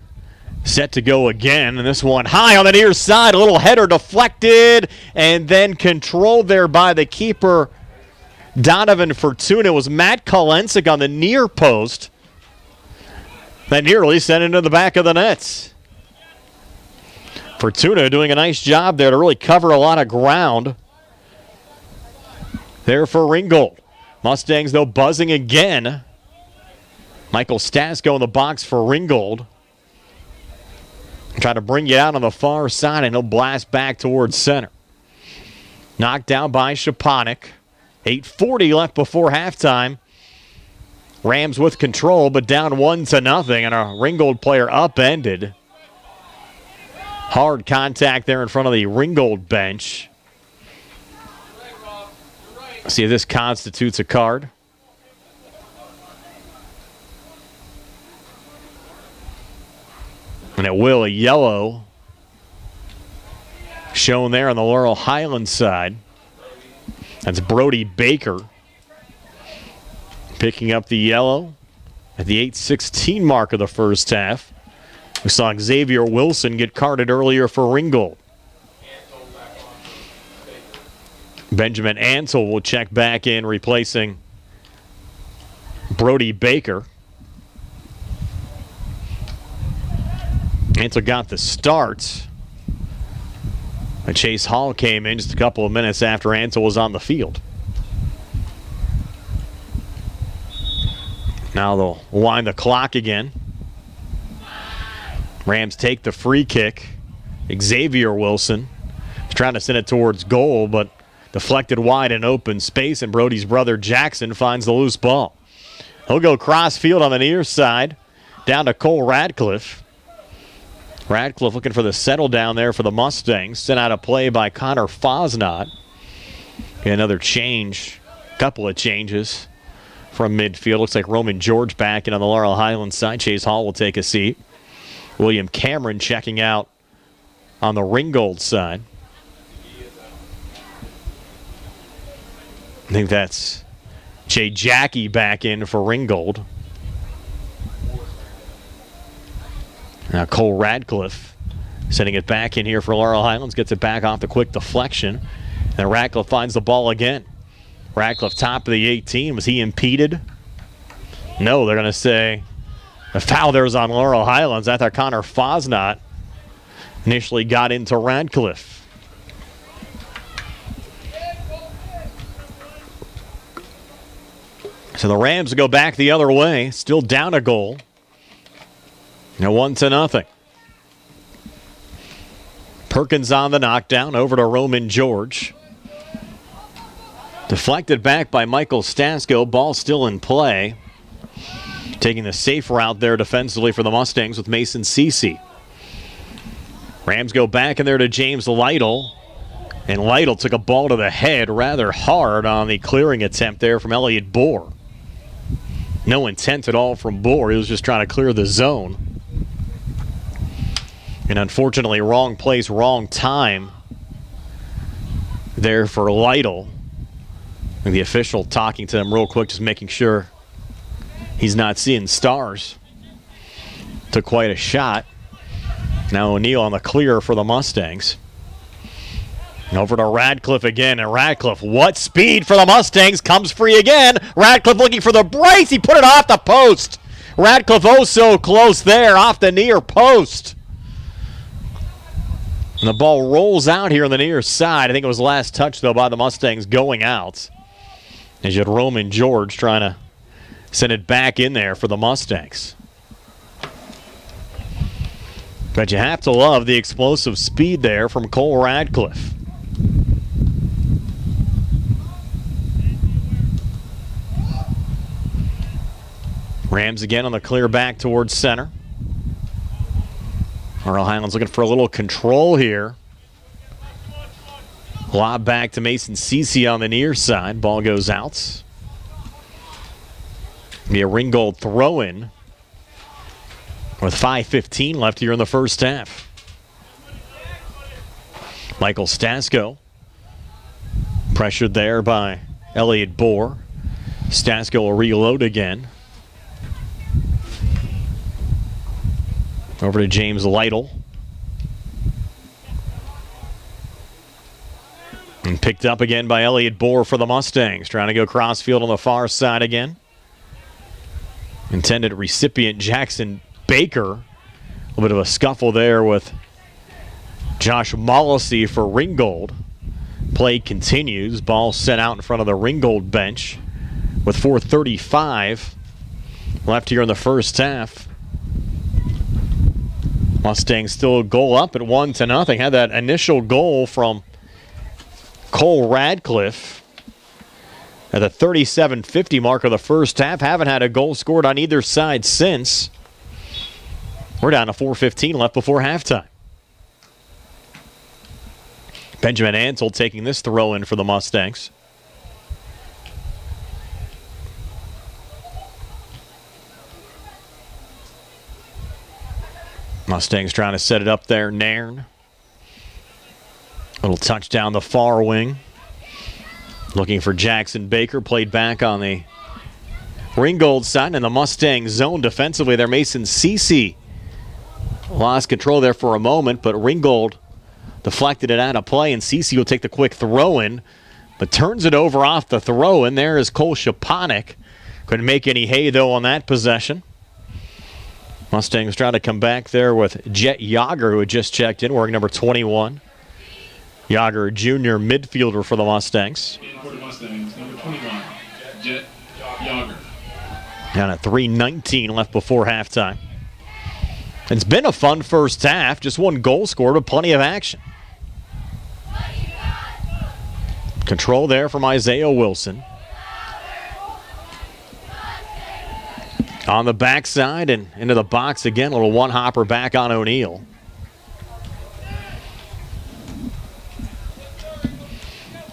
Set to go again, and this one high on the near side. A little header deflected, and then controlled there by the keeper, Donovan Fortuna. It was Matt Kolensik on the near post that nearly sent it into the back of the nets. Fortuna doing a nice job there to really cover a lot of ground there for Ringgold. Mustangs, though, buzzing again. Michael Stasko in the box for Ringgold. Try to bring you out on the far side, and he'll blast back towards center. Knocked down by Shaponik. 8:40 left before halftime. Rams with control, but down 1-0, and a Ringgold player upended. Hard contact there in front of the Ringgold bench. See if this constitutes a card. And it will, a yellow shown there on the Laurel Highlands side. That's Brody Baker picking up the yellow at the 8:16 mark of the first half. We saw Xavier Wilson get carded earlier for Ringgold. Benjamin Ansel will check back in, replacing Brody Baker. Ansel got the start. Chase Hall came in just a couple of minutes after Ansel was on the field. Now they'll wind the clock again. Rams take the free kick. Xavier Wilson is trying to send it towards goal, but deflected wide in open space, and Brody's brother Jackson finds the loose ball. He'll go cross field on the near side, down to Cole Radcliffe. Radcliffe looking for the settle down there for the Mustangs. Sent out a play by Connor Fosnot. Another change, couple of changes from midfield. Looks like Roman George back in on the Laurel Highlands side. Chase Hall will take a seat. William Cameron checking out on the Ringgold side. think that's Jay Jackie back in for Ringgold. Now Cole Radcliffe sending it back in here for Laurel Highlands. Gets it back off the quick deflection. And Radcliffe finds the ball again. Radcliffe top of the 18. Was he impeded? No, they're going to say a foul there was on Laurel Highlands. I thought Connor Fosnot initially got into Radcliffe. So the Rams go back the other way, still down a goal. Now 1-0. Perkins on the knockdown, over to Roman George. Deflected back by Michael Stasko, ball still in play. Taking the safe route there defensively for the Mustangs with Mason Cece. Rams go back in there to James Lytle. And Lytle took a ball to the head rather hard on the clearing attempt there from Elliott Bohr. No intent at all from Bohr. He was just trying to clear the zone. And unfortunately, wrong place, wrong time there for Lytle. And the official talking to him real quick, just making sure he's not seeing stars. Took quite a shot. Now O'Neill on the clear for the Mustangs. Over to Radcliffe again, and Radcliffe, what speed for the Mustangs, comes free again. Radcliffe looking for the brace, he put it off the post. Radcliffe oh so close there, off the near post. And the ball rolls out here on the near side. I think it was last touch, though, by the Mustangs going out. As you had Roman George trying to send it back in there for the Mustangs. But you have to love the explosive speed there from Cole Radcliffe. Rams again on the clear back towards center. Laurel Highlands looking for a little control here. Lob back to Mason Cece on the near side. Ball goes out. Be a Ringgold throw-in with 5:15 left here in the first half. Michael Stasko pressured there by Elliott Bohr. Stasko will reload again. Over to James Lytle. And picked up again by Elliott Bohr for the Mustangs. Trying to go crossfield on the far side again. Intended recipient Jackson Baker. A little bit of a scuffle there with Josh Mollisey for Ringgold. Play continues. Ball sent out in front of the Ringgold bench with 4:35 left here in the first half. Mustangs still a goal up at 1-0. Had that initial goal from Cole Radcliffe at the 37:50 mark of the first half. Haven't had a goal scored on either side since. We're down to 4:15 left before halftime. Benjamin Ansel taking this throw in for the Mustangs. Mustangs trying to set it up there. Nairn. Little touch down the far wing. Looking for Jackson Baker. Played back on the Ringgold side. And the Mustang zone defensively there. Mason Cece lost control there for a moment. But Ringgold deflected it out of play. And Cece will take the quick throw in. But turns it over off the throw. And there is Cole Shaponik. Couldn't make any hay though on that possession. Mustangs trying to come back there with Jet Yager, who had just checked in, wearing number 21. Yager, junior midfielder for the Mustangs. For the Mustangs, number 21, Jet Yager. Down at 3:19 left before halftime. It's been a fun first half. Just one goal scored, but plenty of action. Control there from Isaiah Wilson. On the backside and into the box again. A little one-hopper back on O'Neill.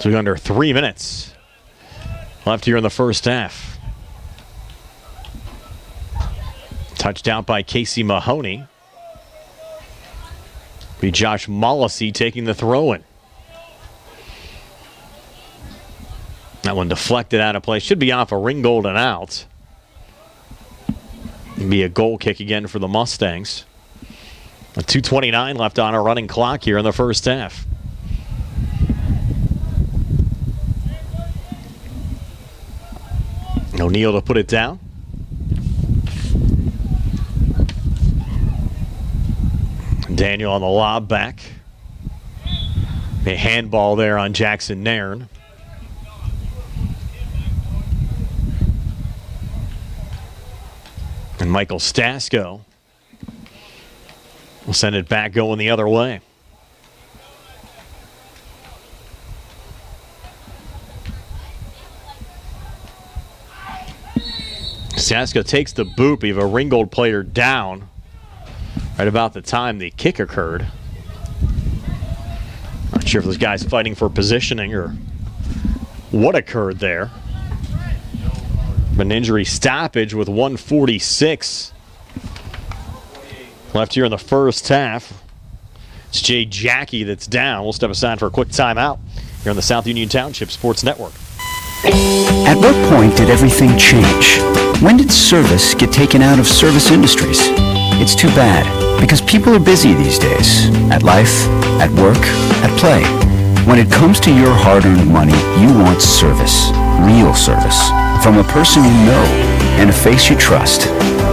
So under 3 minutes left here in the first half. Touched out by Casey Mahoney. Be Josh Mollisey taking the throw-in. That one deflected out of play. Should be off a Ringgold and out. It'd be a goal kick again for the Mustangs. A 2:29 left on our running clock here in the first half. O'Neal to put it down. Daniel on the lob back. A handball there on Jackson Nairn. And Michael Stasko will send it back going the other way. Stasko takes the boot of a Ringgold player down right about the time the kick occurred. Not sure if this guy's fighting for positioning or what occurred there. An injury stoppage with 1:46 left here in the first half. It's Jay Jackie that's down. We'll step aside for a quick timeout here on the South Union Township Sports Network. At what point did everything change? When did service get taken out of service industries? It's too bad, because people are busy these days. At life, at work, at play. When it comes to your hard-earned money, you want service. Real service. From a person you know and a face you trust.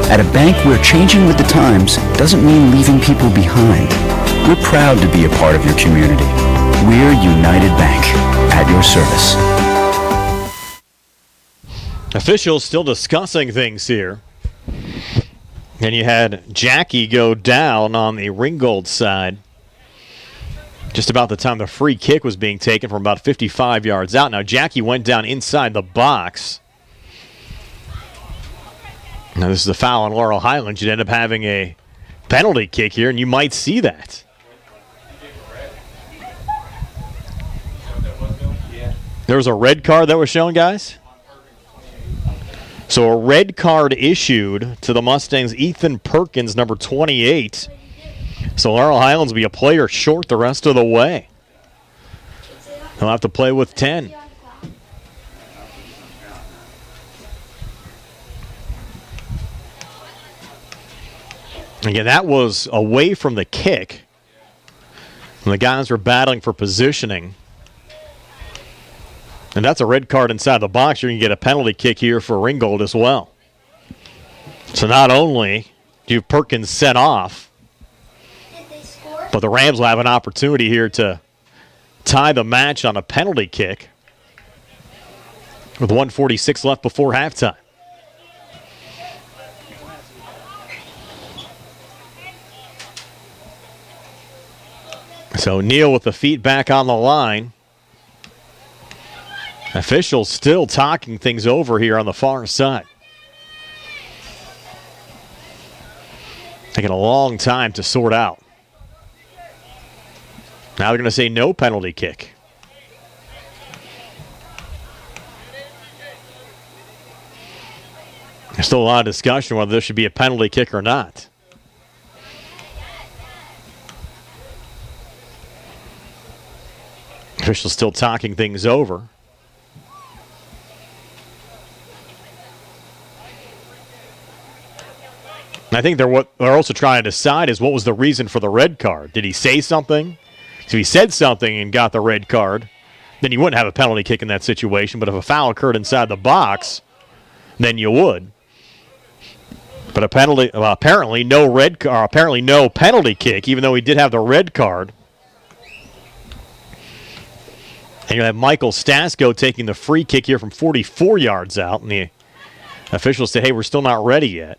At a bank where changing with the times doesn't mean leaving people behind. We're proud to be a part of your community. We're United Bank, at your service. Officials still discussing things here. And you had Jackie go down on the Ringgold side just about the time the free kick was being taken from about 55 yards out. Now Jackie went down inside the box. Now this is a foul on Laurel Highlands. You'd end up having a penalty kick here, and you might see that. There was a red card that was shown, guys? So a red card issued to the Mustangs, Ethan Perkins, number 28. So Laurel Highlands will be a player short the rest of the way. He'll have to play with 10. Again, that was away from the kick. And the guys were battling for positioning. And that's a red card inside the box. You're going to get a penalty kick here for Ringgold as well. So not only do you have Perkins set off, but the Rams will have an opportunity here to tie the match on a penalty kick with 1:46 left before halftime. So Neal with the feet back on the line. Officials still talking things over here on the far side. Taking a long time to sort out. Now they're going to say no penalty kick. There's still a lot of discussion whether there should be a penalty kick or not. Officials still talking things over. And I think what they're also trying to decide is what was the reason for the red card. Did he say something? So if he said something and got the red card, then you wouldn't have a penalty kick in that situation. But if a foul occurred inside the box, then you would. But apparently no penalty kick, even though he did have the red card. And you have Michael Stasko taking the free kick here from 44 yards out. And the officials say, hey, we're still not ready yet.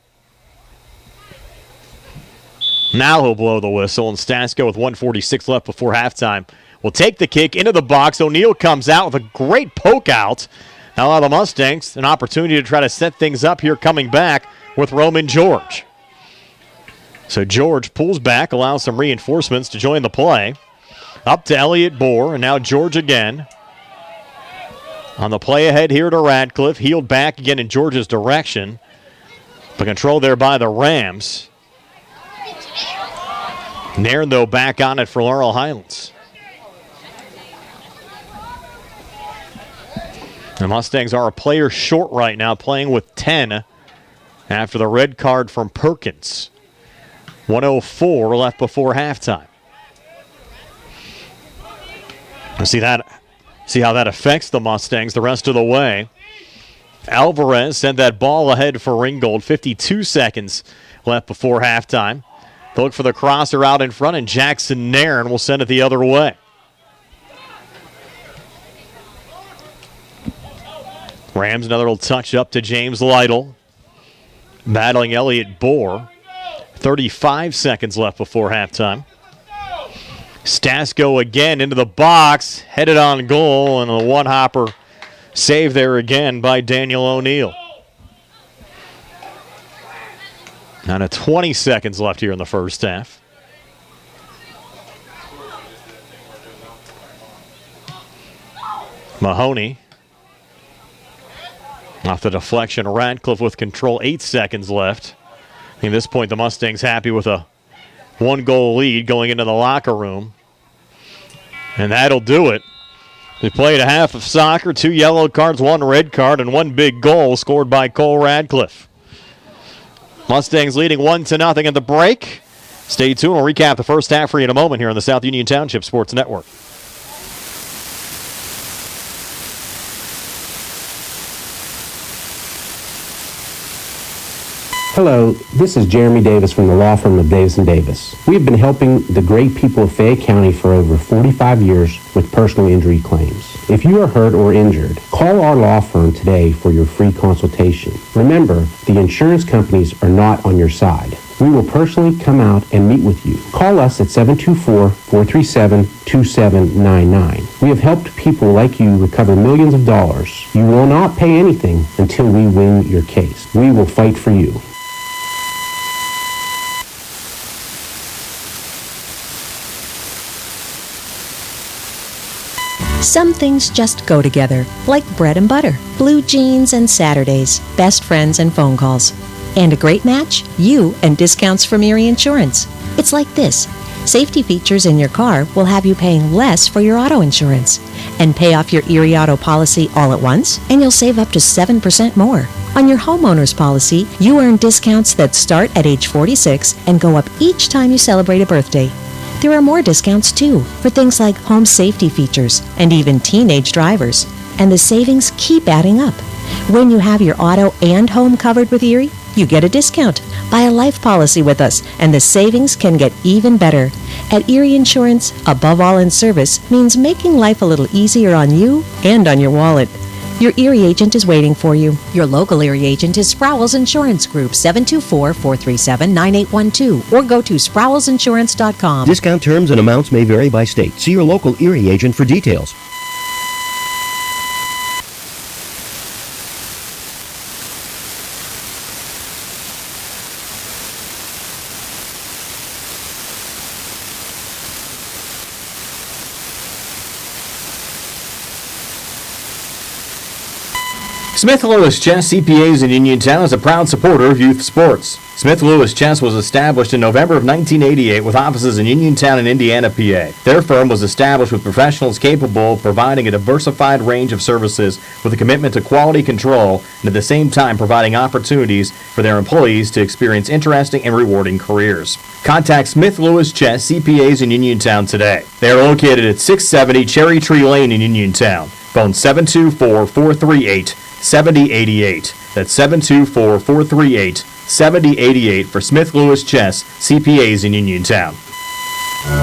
Now he'll blow the whistle, and Stasko with 1:46 left before halftime will take the kick into the box. O'Neal comes out with a great poke out. Now allow the Mustangs an opportunity to try to set things up here coming back with Roman George. So George pulls back, allows some reinforcements to join the play. Up to Elliott Bohr, and now George again. On the play ahead here to Radcliffe. Healed back again in George's direction. But control there by the Rams. Nairn, though, back on it for Laurel Highlands. The Mustangs are a player short right now, playing with 10 after the red card from Perkins. 1:04 left before halftime. See how that affects the Mustangs the rest of the way. Alvarez sent that ball ahead for Ringgold. 52 seconds left before halftime. They look for the crosser out in front, and Jackson Nairn will send it the other way. Rams another little touch up to James Lytle. Battling Elliott Bohr. 35 seconds left before halftime. Stasko again into the box, headed on goal, and a one-hopper save there again by Daniel O'Neill. Now 20 seconds left here in the first half. Mahoney. Off the deflection, Radcliffe with control, 8 seconds left. At this point, the Mustangs happy with a one-goal lead going into the locker room. And that'll do it. They played a half of soccer, 2 yellow cards, 1 red card, and 1 big goal scored by Cole Radcliffe. Mustangs leading 1-0 at the break. Stay tuned. We'll recap the first half for you in a moment here on the South Union Township Sports Network. Hello, this is Jeremy Davis from the law firm of Davis & Davis. We have been helping the great people of Fayette County for over 45 years with personal injury claims. If you are hurt or injured, call our law firm today for your free consultation. Remember, the insurance companies are not on your side. We will personally come out and meet with you. Call us at 724-437-2799. We have helped people like you recover millions of dollars. You will not pay anything until we win your case. We will fight for you. Some things just go together, like bread and butter, blue jeans and Saturdays, best friends and phone calls. And a great match? You and discounts from Erie Insurance. It's like this. Safety features in your car will have you paying less for your auto insurance. And pay off your Erie auto policy all at once, and you'll save up to 7% more. On your homeowner's policy, you earn discounts that start at age 46 and go up each time you celebrate a birthday. There are more discounts, too, for things like home safety features and even teenage drivers. And the savings keep adding up. When you have your auto and home covered with Erie, you get a discount. Buy a life policy with us, and the savings can get even better. At Erie Insurance, above all in service means making life a little easier on you and on your wallet. Your Erie agent is waiting for you. Your local Erie agent is Sprowell's Insurance Group, 724-437-9812, or go to sprowellsinsurance.com. Discount terms and amounts may vary by state. See your local Erie agent for details. Smith Lewis Chess CPAs in Uniontown is a proud supporter of youth sports. Smith Lewis Chess was established in November of 1988 with offices in Uniontown and Indiana, PA. Their firm was established with professionals capable of providing a diversified range of services with a commitment to quality control and at the same time providing opportunities for their employees to experience interesting and rewarding careers. Contact Smith Lewis Chess CPAs in Uniontown today. They are located at 670 Cherry Tree Lane in Uniontown. Phone 724-438-7088. That's 724-438-7088 for Smith Lewis Chess CPAs in Uniontown.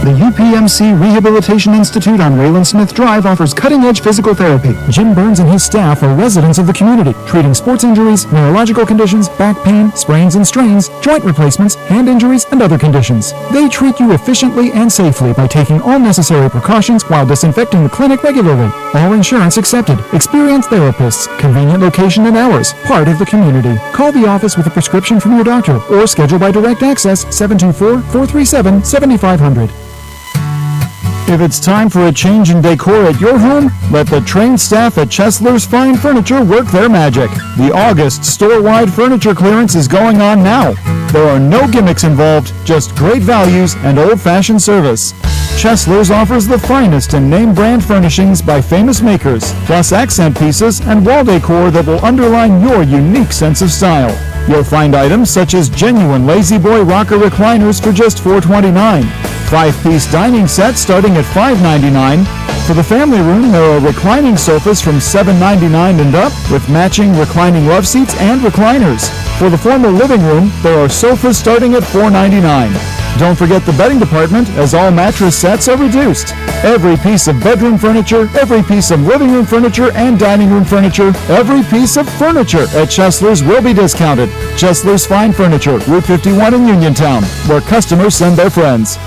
The UPMC Rehabilitation Institute on Wayland Smith Drive offers cutting-edge physical therapy. Jim Burns and his staff are residents of the community, treating sports injuries, neurological conditions, back pain, sprains and strains, joint replacements, hand injuries, and other conditions. They treat you efficiently and safely by taking all necessary precautions while disinfecting the clinic regularly. All insurance accepted. Experienced therapists. Convenient location and hours. Part of the community. Call the office with a prescription from your doctor or schedule by direct access 724-437-7500. If it's time for a change in decor at your home, let the trained staff at Chesler's Fine Furniture work their magic. The August store-wide furniture clearance is going on now. There are no gimmicks involved, just great values and old-fashioned service. Chesler's offers the finest in name-brand furnishings by famous makers, plus accent pieces and wall decor that will underline your unique sense of style. You'll find items such as genuine Lazy Boy rocker recliners for just $4.29, 5-piece dining sets starting at $5.99. For the family room, there are reclining sofas from $7.99 and up, with matching reclining love seats and recliners. For the formal living room, there are sofas starting at $4.99. Don't forget the bedding department, as all mattress sets are reduced. Every piece of bedroom furniture, every piece of living room furniture and dining room furniture, every piece of furniture at Chesler's will be discounted. Chesler's Fine Furniture, Route 51 in Uniontown, where customers send their friends.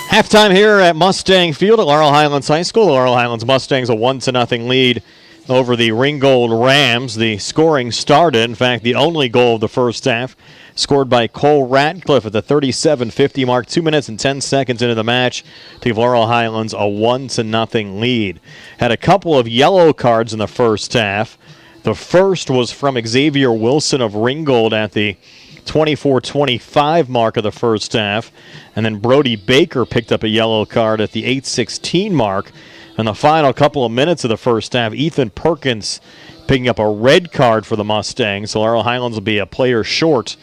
Halftime here at Mustang Field at Laurel Highlands High School. The Laurel Highlands Mustangs a 1-0 lead over the Ringgold Rams. The scoring started, in fact, the only goal of the first half, scored by Cole Ratcliffe at the 37:50 mark, 2 minutes and 10 seconds into the match to give Laurel Highlands a 1-0 lead. Had a couple of yellow cards in the first half. The first was from Xavier Wilson of Ringgold at the 24-25 mark of the first half, and then Brody Baker picked up a yellow card at the 8:16 mark. In the final couple of minutes of the first half, Ethan Perkins picking up a red card for the Mustangs. So Laurel Highlands will be a player short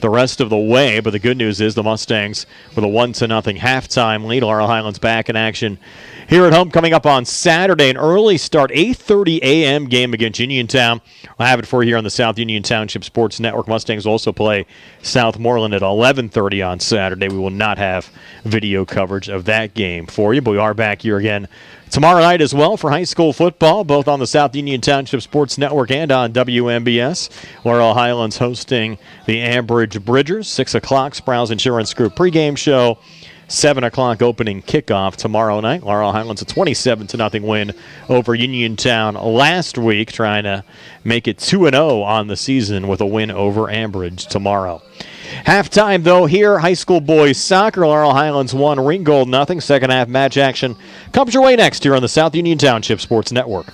the rest of the way, but the good news is the Mustangs with a 1-0 halftime lead. Laurel Highlands back in action here at home coming up on Saturday. An early start, 8:30 a.m. game against Uniontown. We'll have it for you here on the South Union Township Sports Network. Mustangs also play Southmoreland at 11:30 on Saturday. We will not have video coverage of that game for you, but we are back here again tomorrow night as well for high school football, both on the South Union Township Sports Network and on WMBS. Laurel Highlands hosting the Ambridge Bridgers, 6 o'clock, Sprouse Insurance Group pregame show. 7 o'clock opening kickoff tomorrow night. Laurel Highlands a 27-0 win over Uniontown last week, trying to make it 2-0 on the season with a win over Ambridge tomorrow. Halftime, though, here, high school boys soccer. Laurel Highlands 1, Ringgold 0. Second half match action comes your way next here on the South Union Township Sports Network.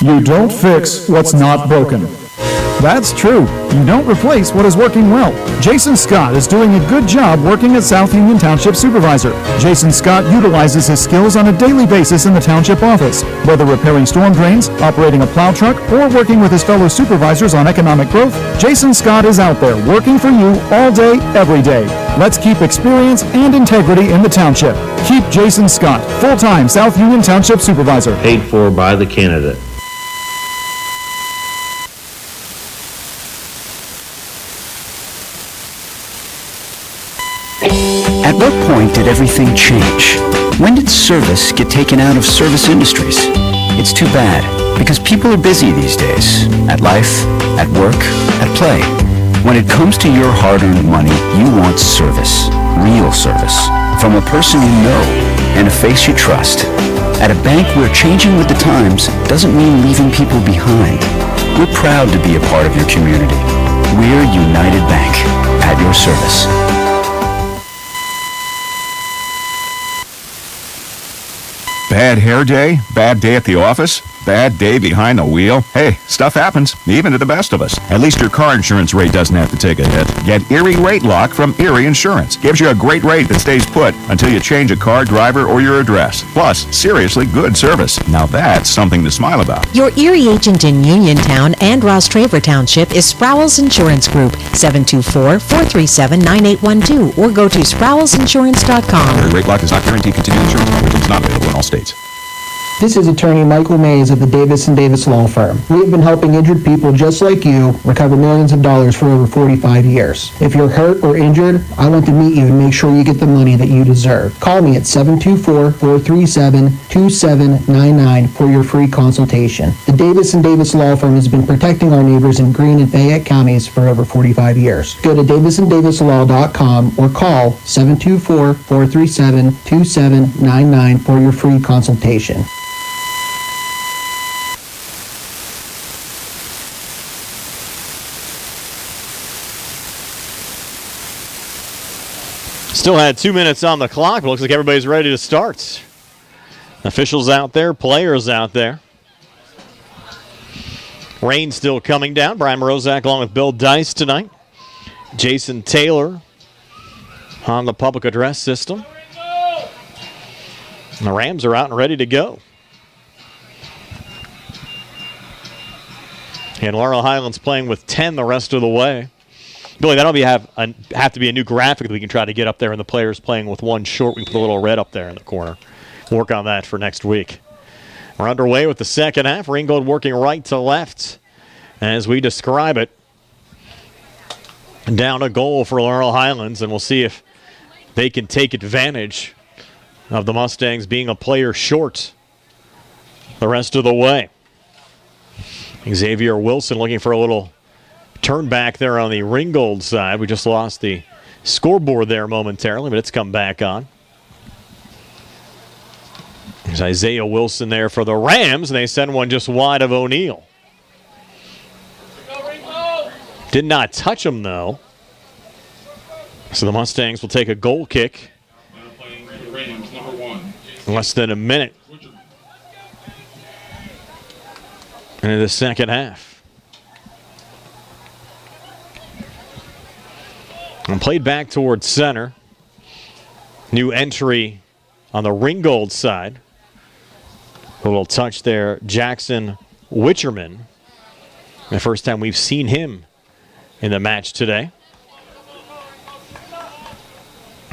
You don't fix what's not broken. That's true. You don't replace what is working well. Jason Scott is doing a good job working as South Union Township Supervisor. Jason Scott utilizes his skills on a daily basis in the Township office. Whether repairing storm drains, operating a plow truck, or working with his fellow supervisors on economic growth, Jason Scott is out there working for you all day, every day. Let's keep experience and integrity in the Township. Keep Jason Scott, full-time South Union Township Supervisor. Paid for by the candidate. At what point did everything change? When did service get taken out of service industries? It's too bad, because people are busy these days. At life, at work, at play. When it comes to your hard-earned money, you want service. Real service. From a person you know and a face you trust. At a bank where changing with the times doesn't mean leaving people behind. We're proud to be a part of your community. We're United Bank, at your service. Bad hair day? Bad day at the office? Bad day behind the wheel? Hey, stuff happens, even to the best of us. At least your car insurance rate doesn't have to take a hit. Get Erie Rate Lock from Erie Insurance. Gives you a great rate that stays put until you change a car, driver, or your address. Plus, seriously good service. Now that's something to smile about. Your Erie agent in Uniontown and Ross Traver Township is Sprouse Insurance Group, 724-437-9812, or go to sproulesinsurance.com. Erie Rate Lock does not guarantee continued insurance coverage and is not available in all states. This is attorney Michael Mays of the Davis & Davis Law Firm. We have been helping injured people just like you recover millions of dollars for over 45 years. If you're hurt or injured, I want to meet you and make sure you get the money that you deserve. Call me at 724-437-2799 for your free consultation. The Davis & Davis Law Firm has been protecting our neighbors in Greene and Fayette counties for over 45 years. Go to davisanddavislaw.com or call 724-437-2799 for your free consultation. Still had 2 minutes on the clock. Looks like everybody's ready to start. Officials out there, players out there. Rain still coming down. Brian Morozak along with Bill Dice tonight. Jason Taylor on the public address system. And the Rams are out and ready to go. And Laurel Highlands playing with 10 the rest of the way. Billy, that'll have to be a new graphic that we can try to get up there, and the players playing with one short. We can put a little red up there in the corner. Work on that for next week. We're underway with the second half. Ringgold working right to left as we describe it. Down a goal for Laurel Highlands, and we'll see if they can take advantage of the Mustangs being a player short the rest of the way. Xavier Wilson looking for a little turn back there on the Ringgold side. We just lost the scoreboard there momentarily, but it's come back on. There's Isaiah Wilson there for the Rams, and they send one just wide of O'Neill. Did not touch him, though. So the Mustangs will take a goal kick. In less than a minute into the second half. And played back towards center. New entry on the Ringgold side. A little touch there, Jackson Witcherman. The first time we've seen him in the match today.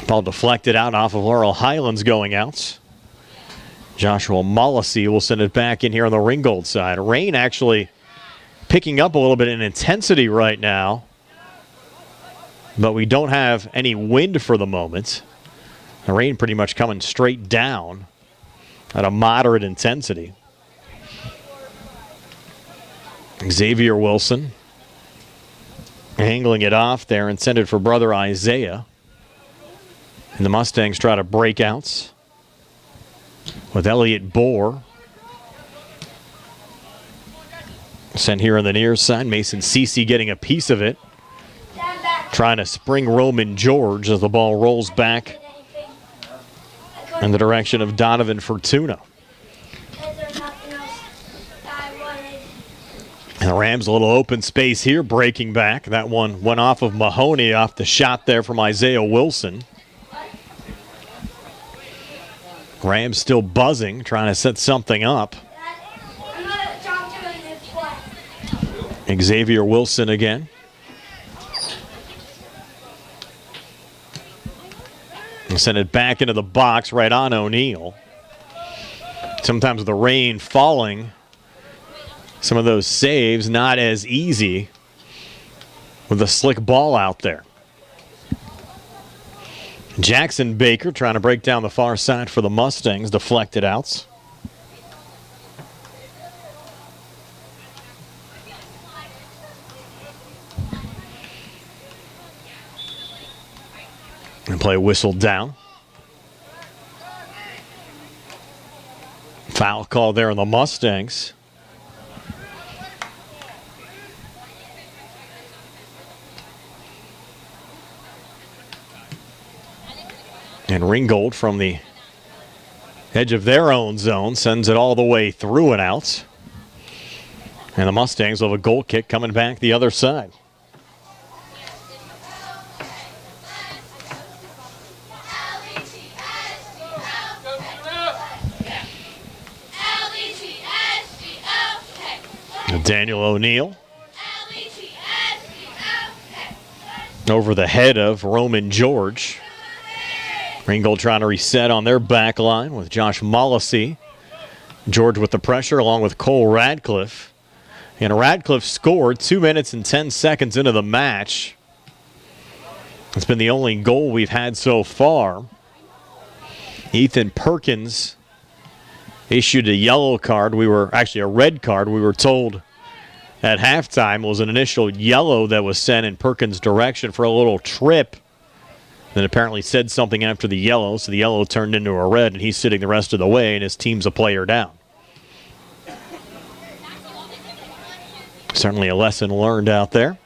Ball deflected out off of Laurel Highlands going out. Joshua Mollisey will send it back in here on the Ringgold side. Rain actually picking up a little bit in intensity right now. But we don't have any wind for the moment. The rain pretty much coming straight down at a moderate intensity. Xavier Wilson angling it off there and send it for brother Isaiah. And the Mustangs try to break outs with Elliott Bohr. Sent here on the near side. Mason Cece getting a piece of it. Trying to spring Roman George as the ball rolls back in the direction of Donovan Fortuna. And the Rams a little open space here, breaking back. That one went off of Mahoney off the shot there from Isaiah Wilson. Rams still buzzing, trying to set something up. Xavier Wilson again. And send it back into the box right on O'Neill. Sometimes with the rain falling, some of those saves not as easy with a slick ball out there. Jackson Baker trying to break down the far side for the Mustangs, deflected outs. And play whistled down. Foul call there on the Mustangs. And Ringgold from the edge of their own zone sends it all the way through and out. And the Mustangs will have a goal kick coming back the other side. Daniel O'Neill over the head of Roman George. Ringgold trying to reset on their back line with Josh Mollisey. George with the pressure along with Cole Radcliffe. And Radcliffe scored 2 minutes and 10 seconds into the match. It's been the only goal we've had so far. Ethan Perkins issued a yellow card. A red card. We were told at halftime was an initial yellow that was sent in Perkins' direction for a little trip. Then apparently said something after the yellow, so the yellow turned into a red, and he's sitting the rest of the way, and his team's a player down. Certainly a lesson learned out there.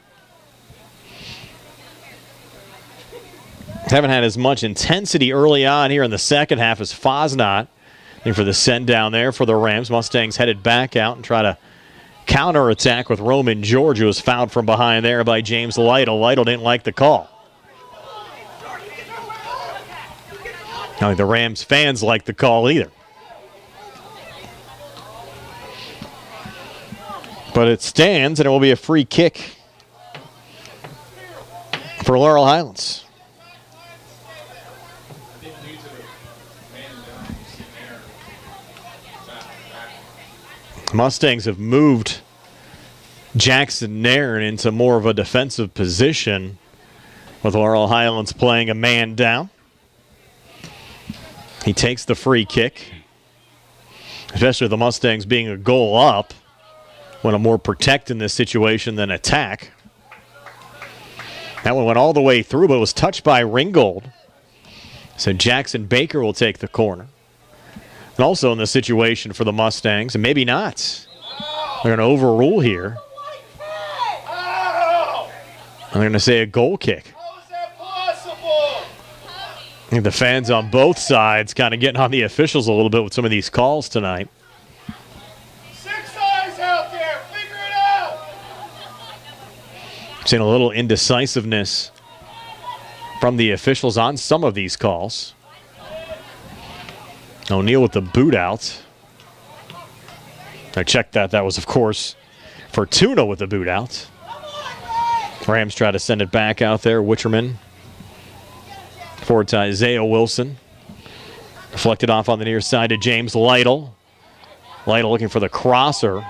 Haven't had as much intensity early on here in the second half as Fosnot. I think for the send down there for the Rams. Mustangs headed back out and try to counterattack with Roman George, who was fouled from behind there by James Lytle. Lytle didn't like the call. I don't think the Rams fans like the call either. But it stands, and it will be a free kick for Laurel Highlands. Mustangs have moved Jackson Nairn into more of a defensive position, with Laurel Highlands playing a man down. He takes the free kick, especially the Mustangs being a goal up. Want to more protect in this situation than attack. That one went all the way through, but was touched by Ringgold. So Jackson Baker will take the corner. And also in the situation for the Mustangs, and maybe not, they're going to overrule here. I'm going to say a goal kick. I think the fans on both sides kind of getting on the officials a little bit with some of these calls tonight. Seeing a little indecisiveness from the officials on some of these calls. O'Neal with the boot out. I checked that. That was, of course, Fortuna with the boot out. Rams try to send it back out there. Witcherman forward to Isaiah Wilson. Deflected off on the near side to James Lytle. Lytle looking for the crosser.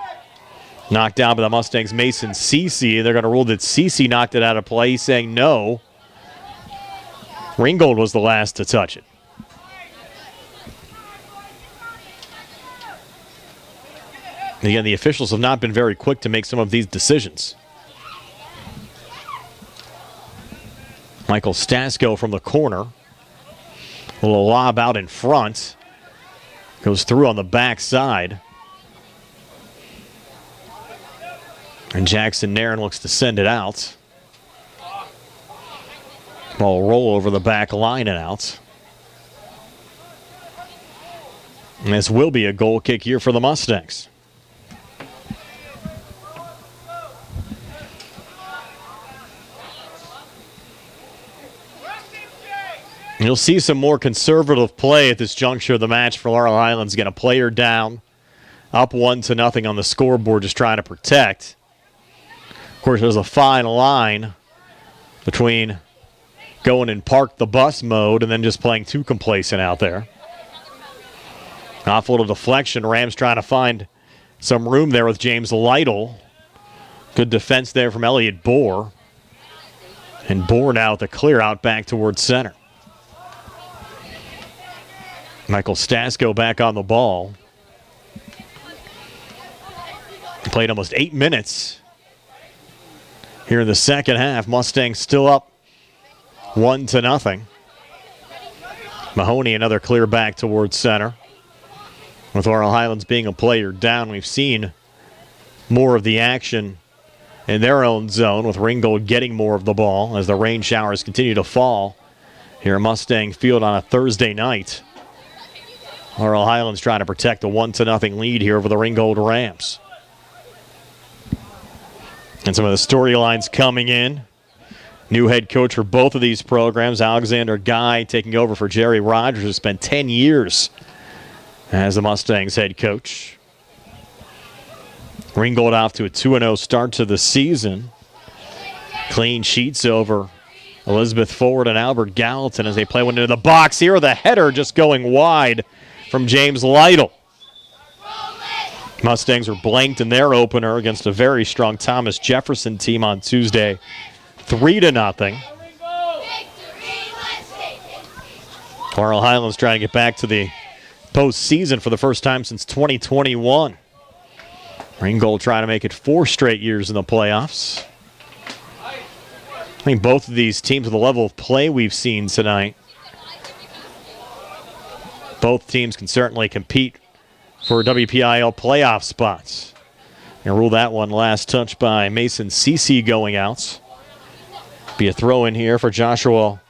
Knocked down by the Mustangs' Mason Cece. They're going to rule that Cece knocked it out of play, saying no. Ringgold was the last to touch it. And again, the officials have not been very quick to make some of these decisions. Michael Stasko from the corner. A little lob out in front. Goes through on the backside. And Jackson Nairn looks to send it out. Ball roll over the back line and out. And this will be a goal kick here for the Mustangs. You'll see some more conservative play at this juncture of the match for Laurel Highlands. Get a player down, up 1-0 on the scoreboard, just trying to protect. Of course, there's a fine line between going in park the bus mode and then just playing too complacent out there. Off a little deflection. Rams trying to find some room there with James Lytle. Good defense there from Elliott Bohr. And Bohr now with the clear out back towards center. Michael Stasko back on the ball. He played almost 8 minutes here in the second half. Mustangs still up 1-0. Mahoney another clear back towards center. With Laurel Highlands being a player down, we've seen more of the action in their own zone, with Ringgold getting more of the ball as the rain showers continue to fall here at Mustang Field on a Thursday night. Laurel Highlands trying to protect a 1-0 lead here over the Ringgold Rams. And some of the storylines coming in. New head coach for both of these programs, Alexander Guy, taking over for Jerry Rogers, who spent 10 years as the Mustangs head coach. Ringgold off to a 2-0 start to the season. Clean sheets over Elizabeth Ford and Albert Gallatin as they play one into the box here. The header just going wide from James Lytle. Mustangs were blanked in their opener against a very strong Thomas Jefferson team on Tuesday, 3-0. Laurel Highlands trying to get back to the postseason for the first time since 2021. Ringgold trying to make it 4 straight years in the playoffs. I think both of these teams, with the level of play we've seen tonight, both teams can certainly compete for WPIAL playoff spots. And rule that one last touch by Mason Cece going out. Be a throw in here for Joshua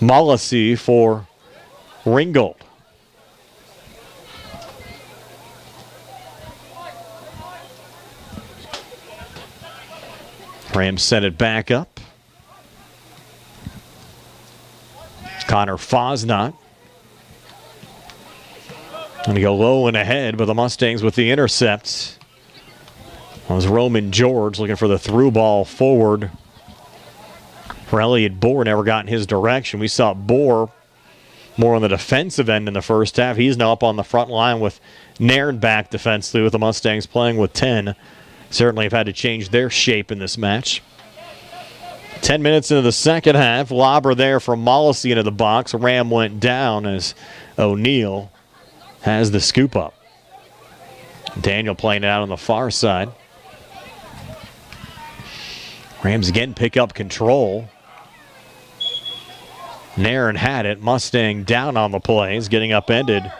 Mollisey for Ringgold. Rams sent it back up. Connor Fosnot. Going to go low and ahead, but the Mustangs with the intercepts. That was Roman George looking for the through ball forward for Elliott Bohr. Never got in his direction. We saw Bohr more on the defensive end in the first half. He's now up on the front line with Nairn back defensively, with the Mustangs playing with 10. Certainly have had to change their shape in this match. 10 minutes into the second half. Lobber there from Mollisey into the box. Ram went down as O'Neill has the scoop up. Daniel playing it out on the far side. Rams again pick up control. Nairn had it. Mustang down on the plays. Getting upended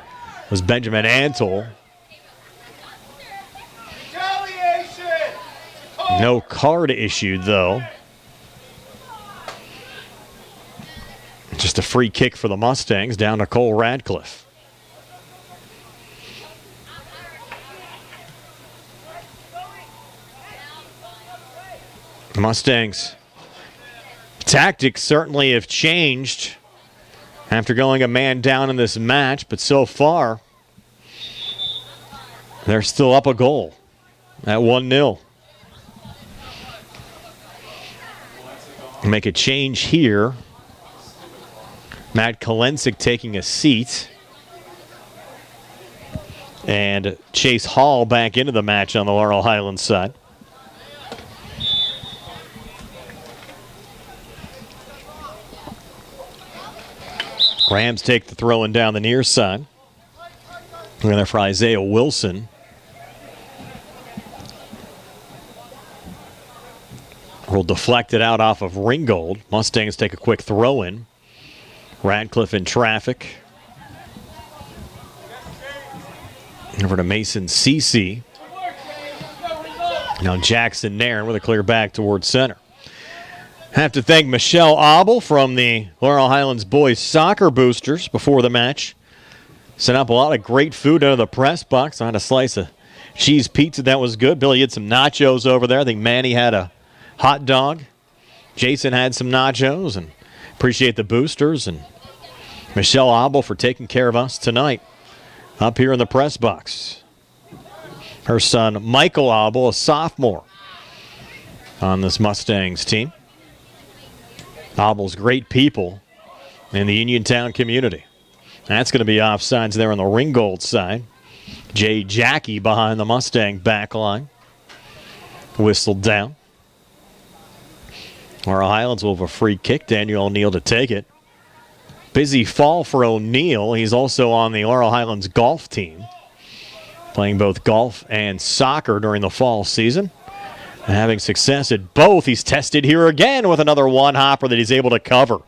was Benjamin Antle. No card issued, though. Just a free kick for the Mustangs down to Cole Radcliffe. Mustangs' tactics certainly have changed after going a man down in this match, but so far, they're still up a goal at 1-0. Make a change here. Matt Kolensik taking a seat. And Chase Hall back into the match on the Laurel Highlands side. Rams take the throw in down the near side. We're there for Isaiah Wilson. Will deflect it out off of Ringgold. Mustangs take a quick throw in. Radcliffe in traffic. Over to Mason Cece. Now Jackson Nairn with a clear back towards center. Have to thank Michelle Abel from the Laurel Highlands Boys Soccer Boosters before the match. Sent up a lot of great food out of the press box. I had a slice of cheese pizza that was good. Billy had some nachos over there. I think Manny had a hot dog. Jason had some nachos, and appreciate the boosters and Michelle Abel for taking care of us tonight up here in the press box. Her son, Michael Abel, a sophomore on this Mustangs team. Abel's great people in the Uniontown community. That's going to be offsides there on the Ringgold side. Jay Jackie behind the Mustang back line. Whistled down. Laurel Highlands will have a free kick. Daniel O'Neill to take it. Busy fall for O'Neill. He's also on the Laurel Highlands golf team, playing both golf and soccer during the fall season. And having success at both, he's tested here again with another one-hopper that he's able to cover.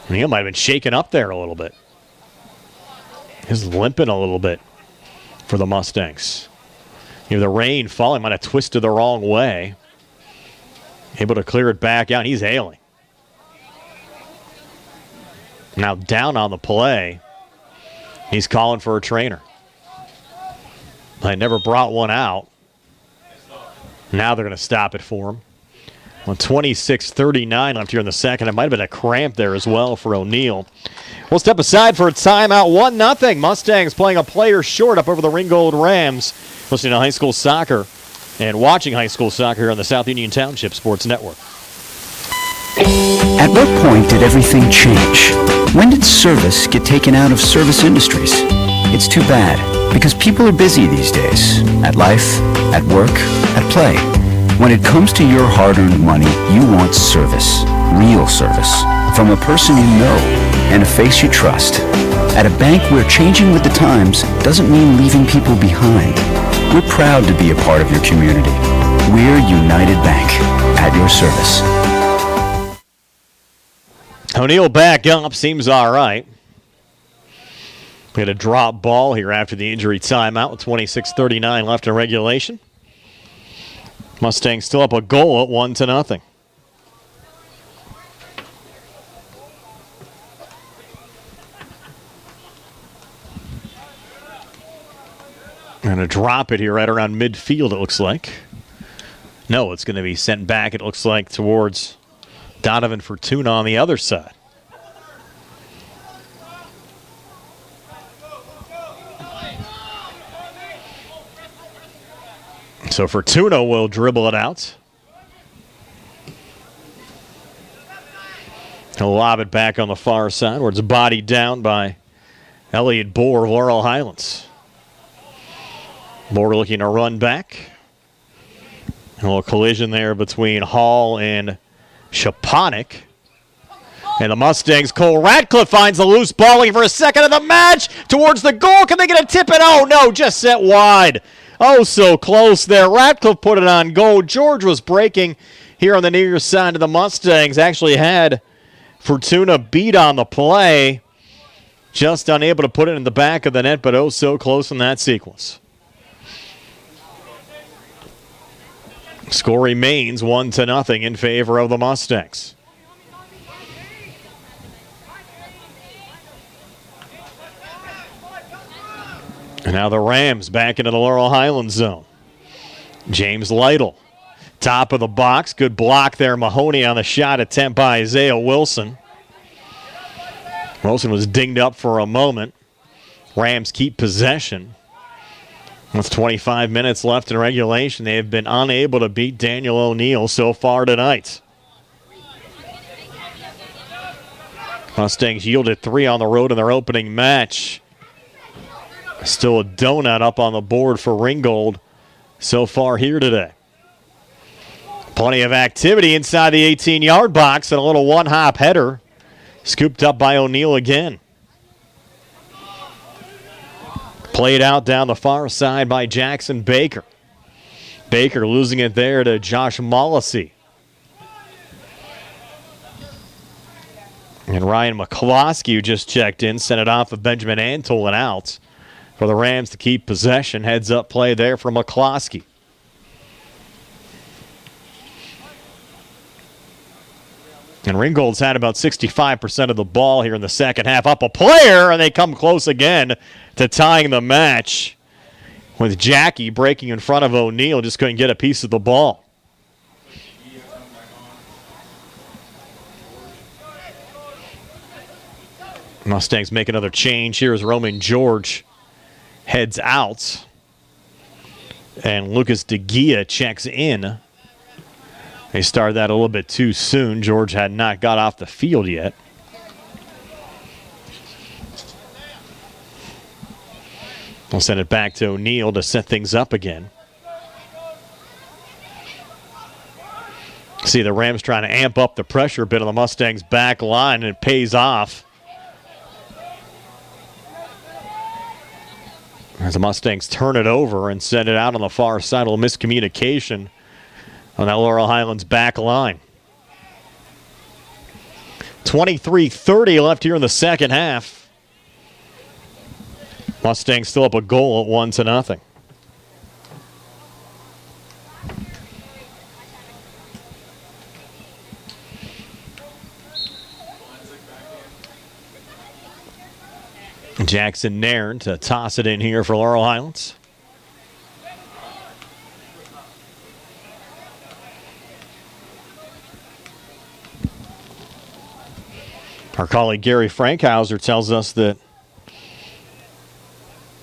O'Neill might have been shaken up there a little bit. He's limping a little bit for the Mustangs. You know, the rain falling might have twisted the wrong way. Able to clear it back out. He's ailing. Now down on the play. He's calling for a trainer. I never brought one out. Now they're going to stop it for him. Well, 26:39 left here in the second. It might have been a cramp there as well for O'Neill. We'll step aside for a timeout. 1-0. Mustangs playing a player short up over the Ringgold Rams. Listening to high school soccer and watching high school soccer here on the South Union Township Sports Network. At what point did everything change? When did service get taken out of service industries? It's too bad, because people are busy these days. At life, at work, at play. When it comes to your hard-earned money, you want service. Real service. From a person you know and a face you trust. At a bank where changing with the times doesn't mean leaving people behind. We're proud to be a part of your community. We're United Bank, at your service. O'Neill back up, seems all right. We had a drop ball here after the injury timeout with 26:39 left in regulation. Mustangs still up a goal at 1-0. Going to drop it here right around midfield, it looks like. No, it's going to be sent back, it looks like, towards Donovan Fortuna on the other side. So Fortuna will dribble it out. He'll lob it back on the far side where it's bodied down by Elliott Bohr of Laurel Highlands. Bohr looking to run back. A little collision there between Hall and Shaponik. And the Mustangs, Cole Radcliffe finds the loose ball looking for a second of the match towards the goal. Can they get a tip it? Oh, no, just set wide. Oh, so close there. Radcliffe put it on goal. George was breaking here on the near side of the Mustangs. Actually had Fortuna beat on the play. Just unable to put it in the back of the net, but oh, so close in that sequence. Score remains 1-0 in favor of the Mustangs. And now the Rams back into the Laurel Highlands zone. James Lytle, top of the box. Good block there. Mahoney on the shot attempt by Isaiah Wilson. Wilson was dinged up for a moment. Rams keep possession. With 25 minutes left in regulation, they have been unable to beat Daniel O'Neill so far tonight. Mustangs yielded 3 on the road in their opening match. Still a donut up on the board for Ringgold so far here today. Plenty of activity inside the 18-yard box and a little one-hop header. Scooped up by O'Neill again. Played out down the far side by Jackson Baker. Baker losing it there to Josh Mollisey. And Ryan McCloskey, who just checked in, sent it off of Benjamin Antol and out for the Rams to keep possession. Heads up play there for McCloskey. And Ringgold's had about 65% of the ball here in the second half. Up a player, and they come close again to tying the match with Jackie breaking in front of O'Neill. Just couldn't get a piece of the ball. Mustangs make another change here as Roman George heads out. And Lucas DeGia checks in. They started that a little bit too soon. George had not got off the field yet. We'll send it back to O'Neill to set things up again. See the Rams trying to amp up the pressure a bit on the Mustangs' back line, and it pays off. As the Mustangs turn it over and send it out on the far side, a little miscommunication on that Laurel Highlands back line. 23:30 left here in the second half. Mustangs still up a goal at 1-0. Jackson Nairn to toss it in here for Laurel Highlands. Our colleague Gary Frankhauser tells us that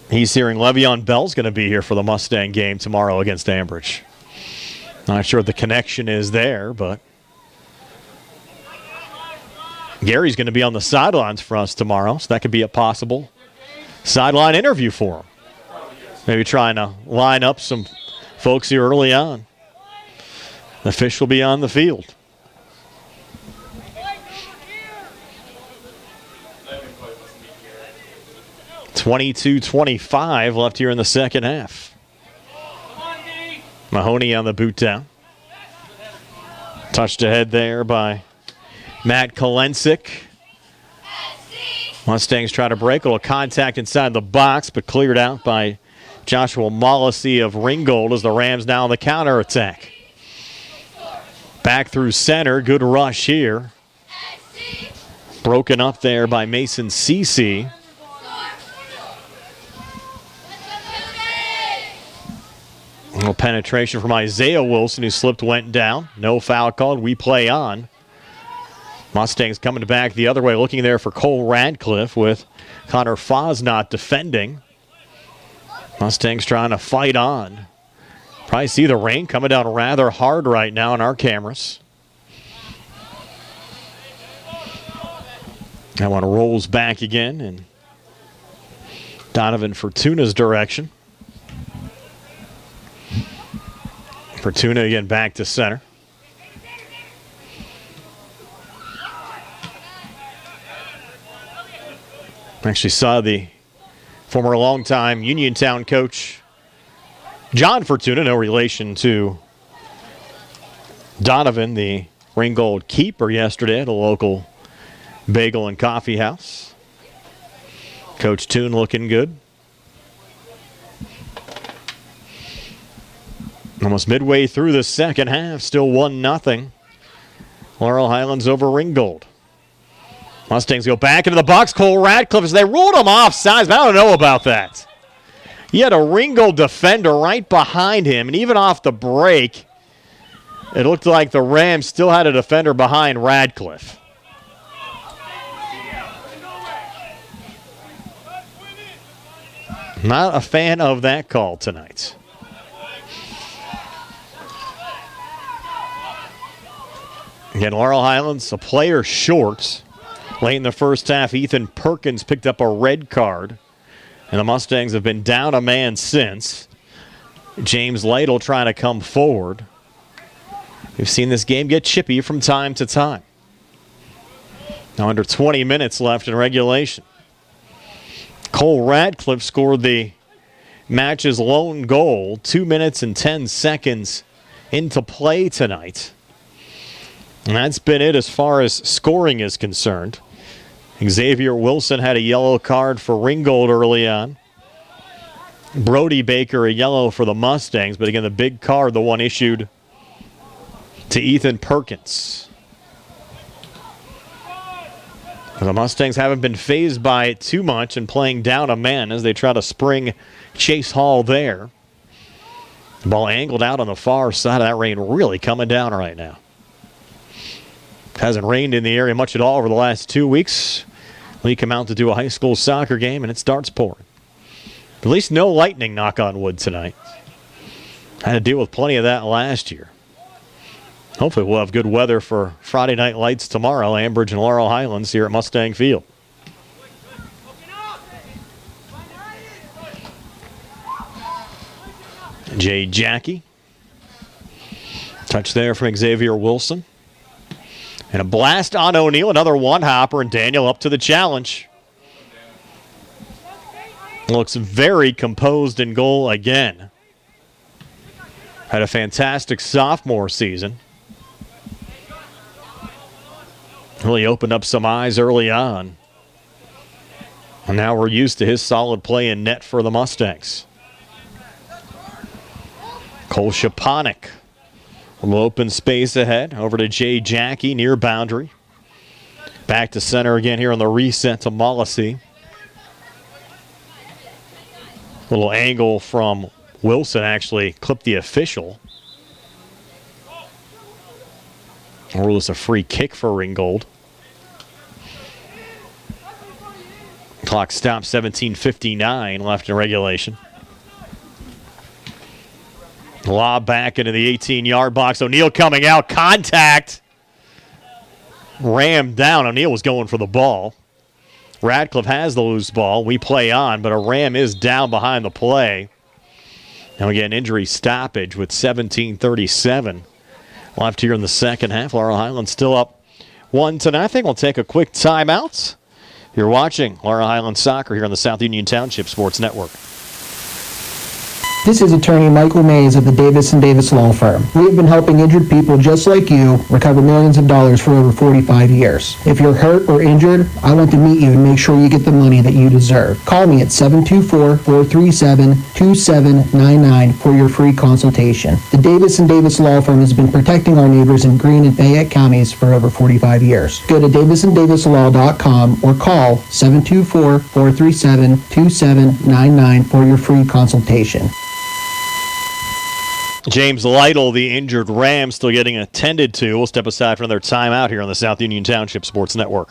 he's hearing Le'Veon Bell's going to be here for the Mustang game tomorrow against Ambridge. Not sure what the connection is there, but Gary's going to be on the sidelines for us tomorrow, so that could be a possible sideline interview for him. Maybe trying to line up some folks here early on. The fish will be on the field. .22-25 left here in the second half. Mahoney on the boot down. Touched ahead there by Matt Kolensik. Mustangs try to break. A little contact inside the box, but cleared out by Joshua Mollisey of Ringgold as the Rams now on the counterattack. Back through center. Good rush here. Broken up there by Mason Cece. little penetration from Isaiah Wilson, who slipped, went down. No foul called. We play on. Mustangs coming back the other way, looking there for Cole Radcliffe with Connor Fosnot defending. Mustangs trying to fight on. Probably see the rain coming down rather hard right now on our cameras. That one rolls back again in Donovan Fortuna's direction. Fortuna again back to center. Actually saw the former longtime Uniontown coach John Fortuna, no relation to Donovan, the Ringgold keeper, yesterday at a local bagel and coffee house. Coach Toon looking good. Almost midway through the second half, still 1-0. Laurel Highlands over Ringgold. Mustangs go back into the box. Cole Radcliffe, as they ruled him offsides, but I don't know about that. He had a Ringgold defender right behind him, and even off the break, it looked like the Rams still had a defender behind Radcliffe. Not a fan of that call tonight. Again, Laurel Highlands, a player short. Late in the first half, Ethan Perkins picked up a red card, and the Mustangs have been down a man since. James Lytle trying to come forward. We've seen this game get chippy from time to time. Now under 20 minutes left in regulation. Cole Radcliffe scored the match's lone goal 2 minutes and 10 seconds into play tonight. And that's been it as far as scoring is concerned. Xavier Wilson had a yellow card for Ringgold early on. Brody Baker a yellow for the Mustangs, but again the big card, the one issued to Ethan Perkins. The Mustangs haven't been fazed by it too much and playing down a man as they try to spring Chase Hall there. The ball angled out on the far side of that rain, really coming down right now. Hasn't rained in the area much at all over the last 2 weeks. We come out to do a high school soccer game and it starts pouring. At least no lightning, knock on wood, tonight. Had to deal with plenty of that last year. Hopefully we'll have good weather for Friday Night Lights tomorrow, Ambridge and Laurel Highlands here at Mustang Field. Jay Jackie. Touch there from Xavier Wilson. And a blast on O'Neill, another one-hopper, and Daniel up to the challenge. Looks very composed in goal again. Had a fantastic sophomore season. Really opened up some eyes early on. And now we're used to his solid play in net for the Mustangs. Cole Shaponik. A little open space ahead. Over to Jay Jackie near boundary. Back to center again here on the reset to Mollisey. Little angle from Wilson actually clipped the official. Or was a free kick for Ringgold. Clock stopped, 17:59 left in regulation. Lob back into the 18-yard box. O'Neill coming out. Contact. Rammed down. O'Neill was going for the ball. Radcliffe has the loose ball. We play on, but a Ram is down behind the play. Now again, injury stoppage with 17:37 left here in the second half. Laurel Highlands still up 1-0. We'll take a quick timeout. You're watching Laurel Highlands Soccer here on the South Union Township Sports Network. This is attorney Michael Mays of the Davis & Davis Law Firm. We have been helping injured people just like you recover millions of dollars for over 45 years. If you're hurt or injured, I want to meet you and make sure you get the money that you deserve. Call me at 724-437-2799 for your free consultation. The Davis & Davis Law Firm has been protecting our neighbors in Greene and Fayette counties for over 45 years. Go to davisanddavislaw.com or call 724-437-2799 for your free consultation. James Lytle, the injured Ram, still getting attended to. We'll step aside for another timeout here on the South Union Township Sports Network.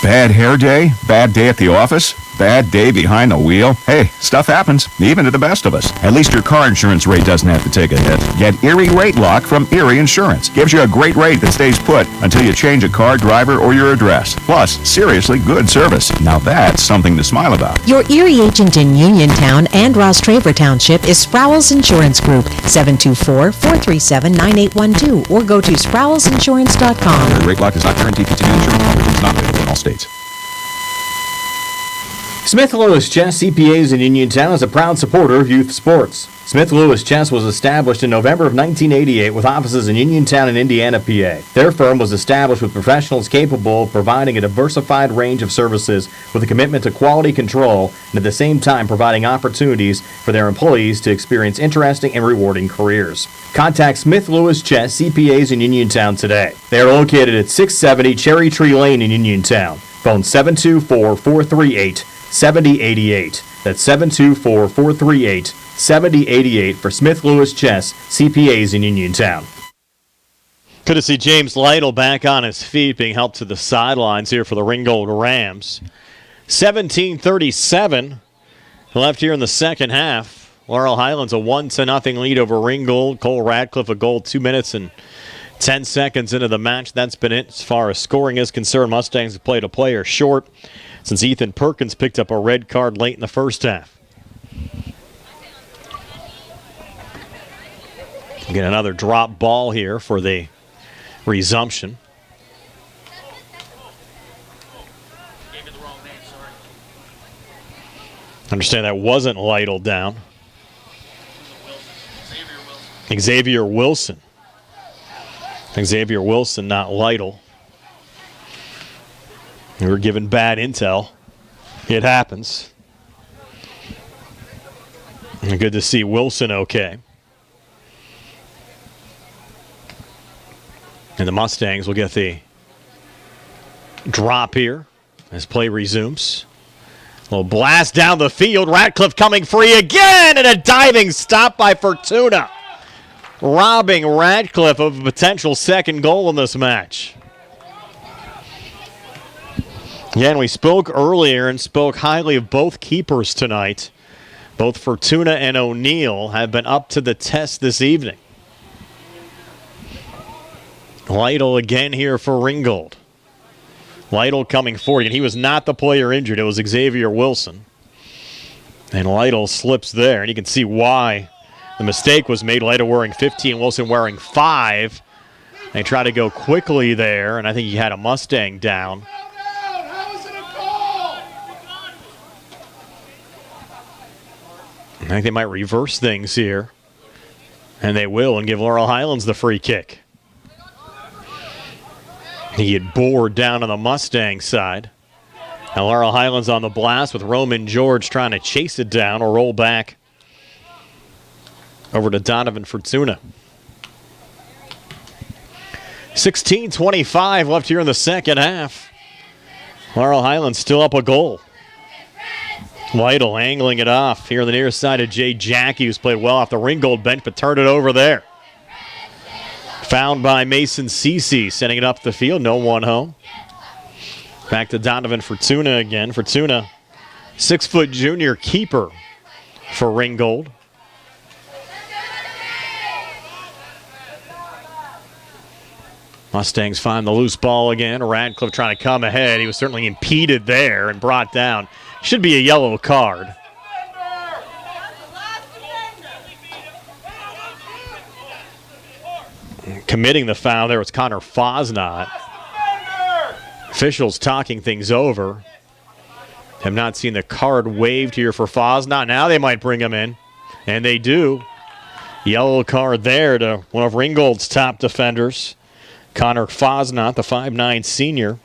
Bad hair day? Bad day at the office? Bad day behind the wheel? Hey, stuff happens, even to the best of us. At least your car insurance rate doesn't have to take a hit. Get Erie Rate Lock from Erie Insurance. Gives you a great rate that stays put until you change a car, driver, or your address. Plus, seriously good service. Now that's something to smile about. Your Erie agent in Uniontown and Ross Traver Township is Sproul's Insurance Group, 724-437-9812, or go to sproulsinsurance.com. Erie Rate Lock is not guaranteed to continue insurance coverage. It's not available in all states. Smith Lewis Chess CPAs in Uniontown is a proud supporter of youth sports. Smith Lewis Chess was established in November of 1988 with offices in Uniontown and Indiana, PA. Their firm was established with professionals capable of providing a diversified range of services with a commitment to quality control and at the same time providing opportunities for their employees to experience interesting and rewarding careers. Contact Smith Lewis Chess CPAs in Uniontown today. They are located at 670 Cherry Tree Lane in Uniontown. Phone 724-438-7088. That's 724-438-7088 for Smith Lewis Chess CPAs in Uniontown. Good to see James Lytle back on his feet, being helped to the sidelines here for the Ringgold Rams. 17:37 left here in the second half. Laurel Highlands a 1-0 lead over Ringgold. Cole Radcliffe a goal 2 minutes and 10 seconds into the match. That's been it as far as scoring is concerned. Mustangs have played a player short since Ethan Perkins picked up a red card late in the first half. Get another drop ball here for the resumption. Understand that wasn't Lytle down. Xavier Wilson. Xavier Wilson, not Lytle. We were given bad intel. It happens. And good to see Wilson okay. And the Mustangs will get the drop here as play resumes. A little blast down the field. Radcliffe coming free again, and a diving stop by Fortuna, robbing Radcliffe of a potential second goal in this match. Again, we spoke earlier and spoke highly of both keepers tonight. Both Fortuna and O'Neill have been up to the test this evening. Lytle again here for Ringgold. Lytle coming forward, and he was not the player injured. It was Xavier Wilson. And Lytle slips there, and you can see why the mistake was made. Lytle wearing 15, Wilson wearing 5. They try to go quickly there, and I think he had a Mustang down. I think they might reverse things here, and they will, and give Laurel Highlands the free kick. He had bored down on the Mustang side. Now Laurel Highlands on the blast with Roman George trying to chase it down or roll back over to Donovan Fortuna. 16:25 left here in the second half. Laurel Highlands still up a goal. Lytle angling it off here on the near side of Jay Jackie, who's played well off the Ringgold bench, but turned it over there. Found by Mason Cece, sending it up the field. No one home. Back to Donovan Fortuna again. Fortuna, 6-foot junior keeper for Ringgold. Mustangs find the loose ball again. Radcliffe trying to come ahead. He was certainly impeded there and brought down. Should be a yellow card. Committing the foul there was Connor Fosnot. Officials talking things over. Have not seen the card waved here for Fosnot. Now they might bring him in, and they do. Yellow card there to one of Ringgold's top defenders. Connor Fosnot, the 5'9 senior,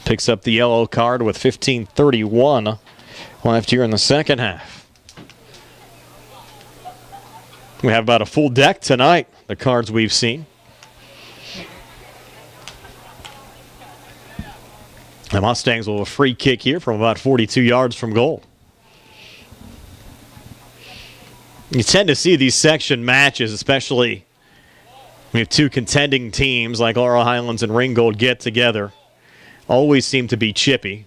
picks up the yellow card with 15:31 left here in the second half. We have about a full deck tonight, the cards we've seen. The Mustangs will have a free kick here from about 42 yards from goal. You tend to see these section matches, especially when you have two contending teams like Laurel Highlands and Ringgold get together, always seem to be chippy.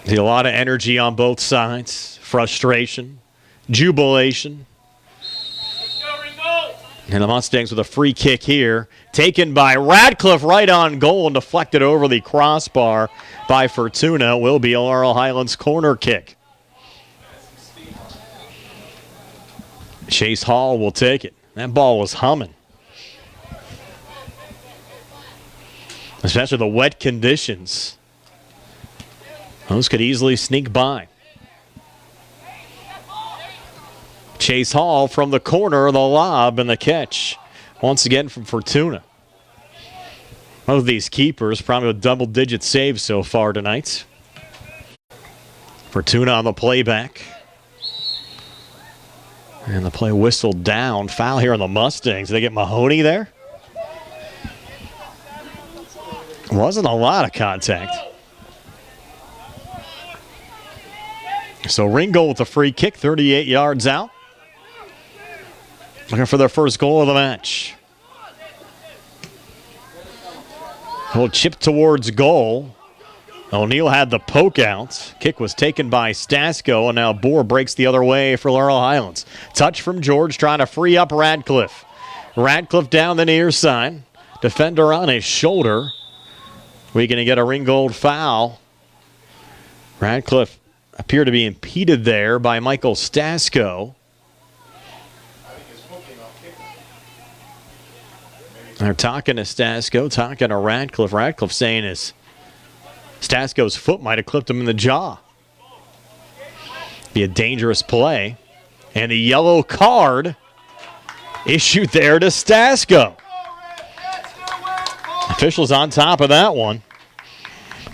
See a lot of energy on both sides, frustration, jubilation. And the Mustangs with a free kick here, taken by Radcliffe right on goal and deflected over the crossbar by Fortuna. Will be a Laurel Highlands corner kick. Chase Hall will take it. That ball was humming. Especially the wet conditions. Those could easily sneak by. Chase Hall from the corner, the lob and the catch. Once again from Fortuna. Both of these keepers probably with double-digit saves so far tonight. Fortuna on the playback. And the play whistled down. Foul here on the Mustangs. Did they get Mahoney there? Wasn't a lot of contact. So Ringgold with a free kick, 38 yards out. Looking for their first goal of the match. A little chip towards goal. O'Neill had the poke out. Kick was taken by Stasko, and now Bohr breaks the other way for Laurel Highlands. Touch from George trying to free up Radcliffe. Radcliffe down the near side. Defender on his shoulder. We're going to get a Ringgold foul. Radcliffe appeared to be impeded there by Michael Stasko. They're talking to Stasko, talking to Radcliffe. Radcliffe saying Stasko's foot might have clipped him in the jaw. Be a dangerous play. And the yellow card issued there to Stasko. Officials on top of that one.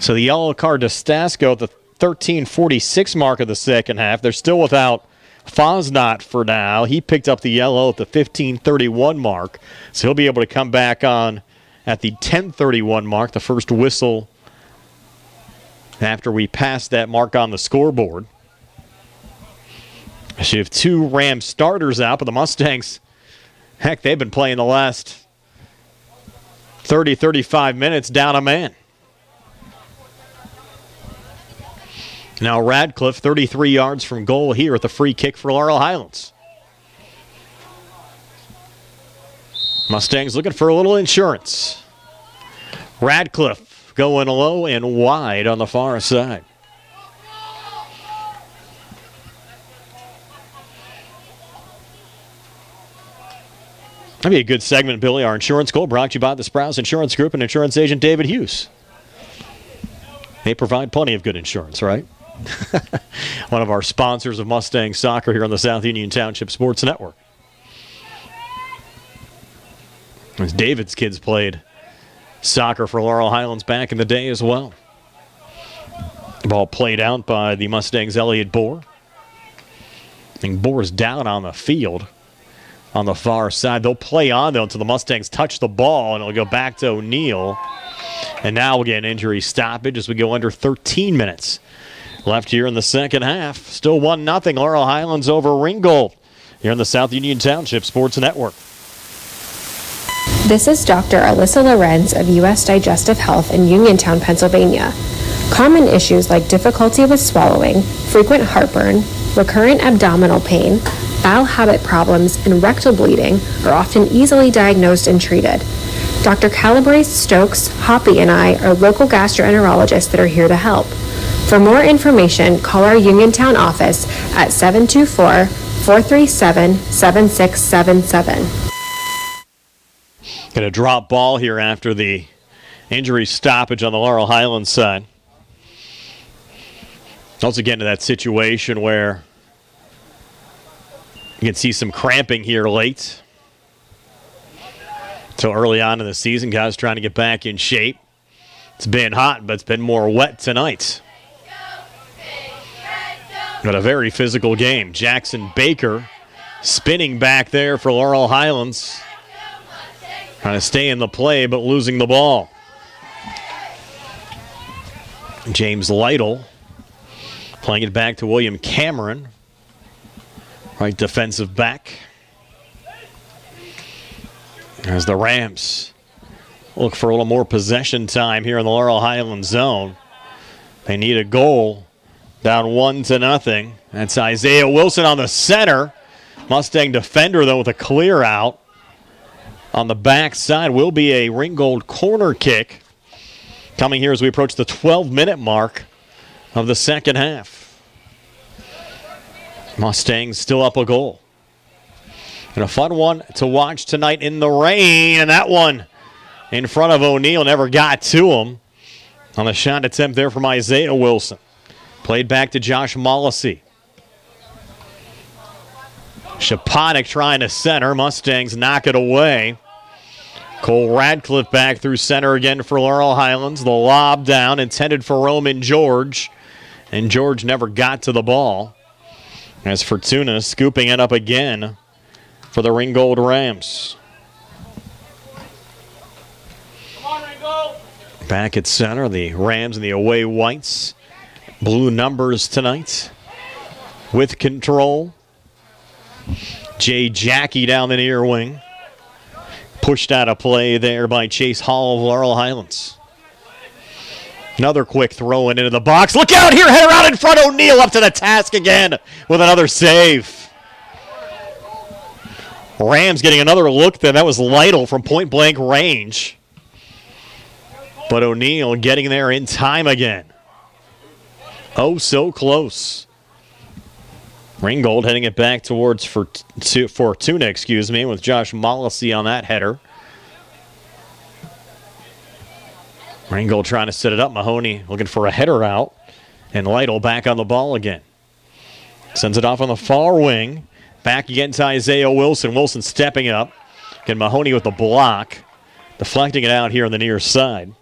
So the yellow card to Stasko at the 13:46 mark of the second half. They're still without Fosnot for now. He picked up the yellow at the 15:31 mark. So he'll be able to come back on at the 10:31 mark, the first whistle after we pass that mark on the scoreboard. So you have two Rams starters out, but the Mustangs, heck, they've been playing the last 30, 35 minutes down a man. Now Radcliffe, 33 yards from goal here at the free kick for Laurel Highlands. Mustangs looking for a little insurance. Radcliffe going low and wide on the far side. That'd be a good segment, Billy. Our insurance goal brought to you by the Sprouse Insurance Group and insurance agent David Hughes. They provide plenty of good insurance, right? One of our sponsors of Mustang Soccer here on the South Union Township Sports Network. As David's kids played soccer for Laurel Highlands back in the day as well. The ball played out by the Mustangs' Elliott Bohr. I think Bohr's down on the field on the far side. They'll play on, though, until the Mustangs touch the ball, and it'll go back to O'Neill. And now we'll get an injury stoppage as we go under 13 minutes left here in the second half. Still 1-0, Laurel Highlands over Ringgold here in the South Union Township Sports Network. This is Dr. Alyssa Lorenz of U.S. Digestive Health in Uniontown, Pennsylvania. Common issues like difficulty with swallowing, frequent heartburn, recurrent abdominal pain, bowel habit problems, and rectal bleeding are often easily diagnosed and treated. Dr. Calabrese, Stokes, Hoppy, and I are local gastroenterologists that are here to help. For more information, call our Uniontown office at 724-437-7677. Got a drop ball here after the injury stoppage on the Laurel Highlands side. Also get into that situation where you can see some cramping here late. So early on in the season, guys trying to get back in shape. It's been hot, but it's been more wet tonight. But a very physical game. Jackson Baker spinning back there for Laurel Highlands. Trying to stay in the play, but losing the ball. James Lytle Playing it back to William Cameron, right defensive back. As the Rams look for a little more possession time here in the Laurel Highlands zone. They need a goal. Down 1-0. That's Isaiah Wilson on the center. Mustang defender, though, with a clear out. On the backside will be a Ringgold corner kick. Coming here as we approach the 12-minute mark of the second half. Mustangs still up a goal. And a fun one to watch tonight in the rain. And that one in front of O'Neill never got to him. On the shot attempt there from Isaiah Wilson. Played back to Josh Mollisey. Shaponik trying to center. Mustangs knock it away. Cole Radcliffe back through center again for Laurel Highlands. The lob down intended for Roman George. And George never got to the ball. As Fortuna scooping it up again for the Ringgold Rams. Back at center, the Rams and the away whites. Blue numbers tonight with control. Jay Jackie down the near wing. Pushed out of play there by Chase Hall of Laurel Highlands. Another quick throw into the box. Look out here, header out in front. O'Neill up to the task again with another save. Rams getting another look there. That was Lytle from point blank range. But O'Neill getting there in time again. Oh, so close. Ringgold heading it back towards Fortuna, with Josh Mollisey on that header. Ringgold trying to set it up. Mahoney looking for a header out. And Lytle back on the ball again. Sends it off on the far wing. Back again to Isaiah Wilson. Wilson stepping up. Again, Mahoney with the block. Deflecting it out here on the near side.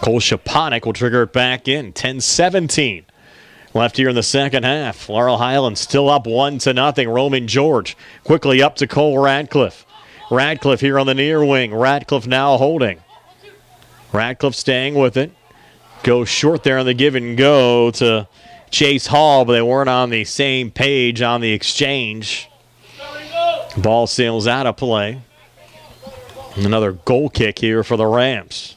Cole Shaponik will trigger it back in. 10-17 left here in the second half. Laurel Highlands still up 1-0. Roman George quickly up to Cole Radcliffe. Radcliffe here on the near wing. Radcliffe now holding. Radcliffe staying with it. Goes short there on the give and go to Chase Hall, but they weren't on the same page on the exchange. Ball sails out of play. Another goal kick here for the Rams.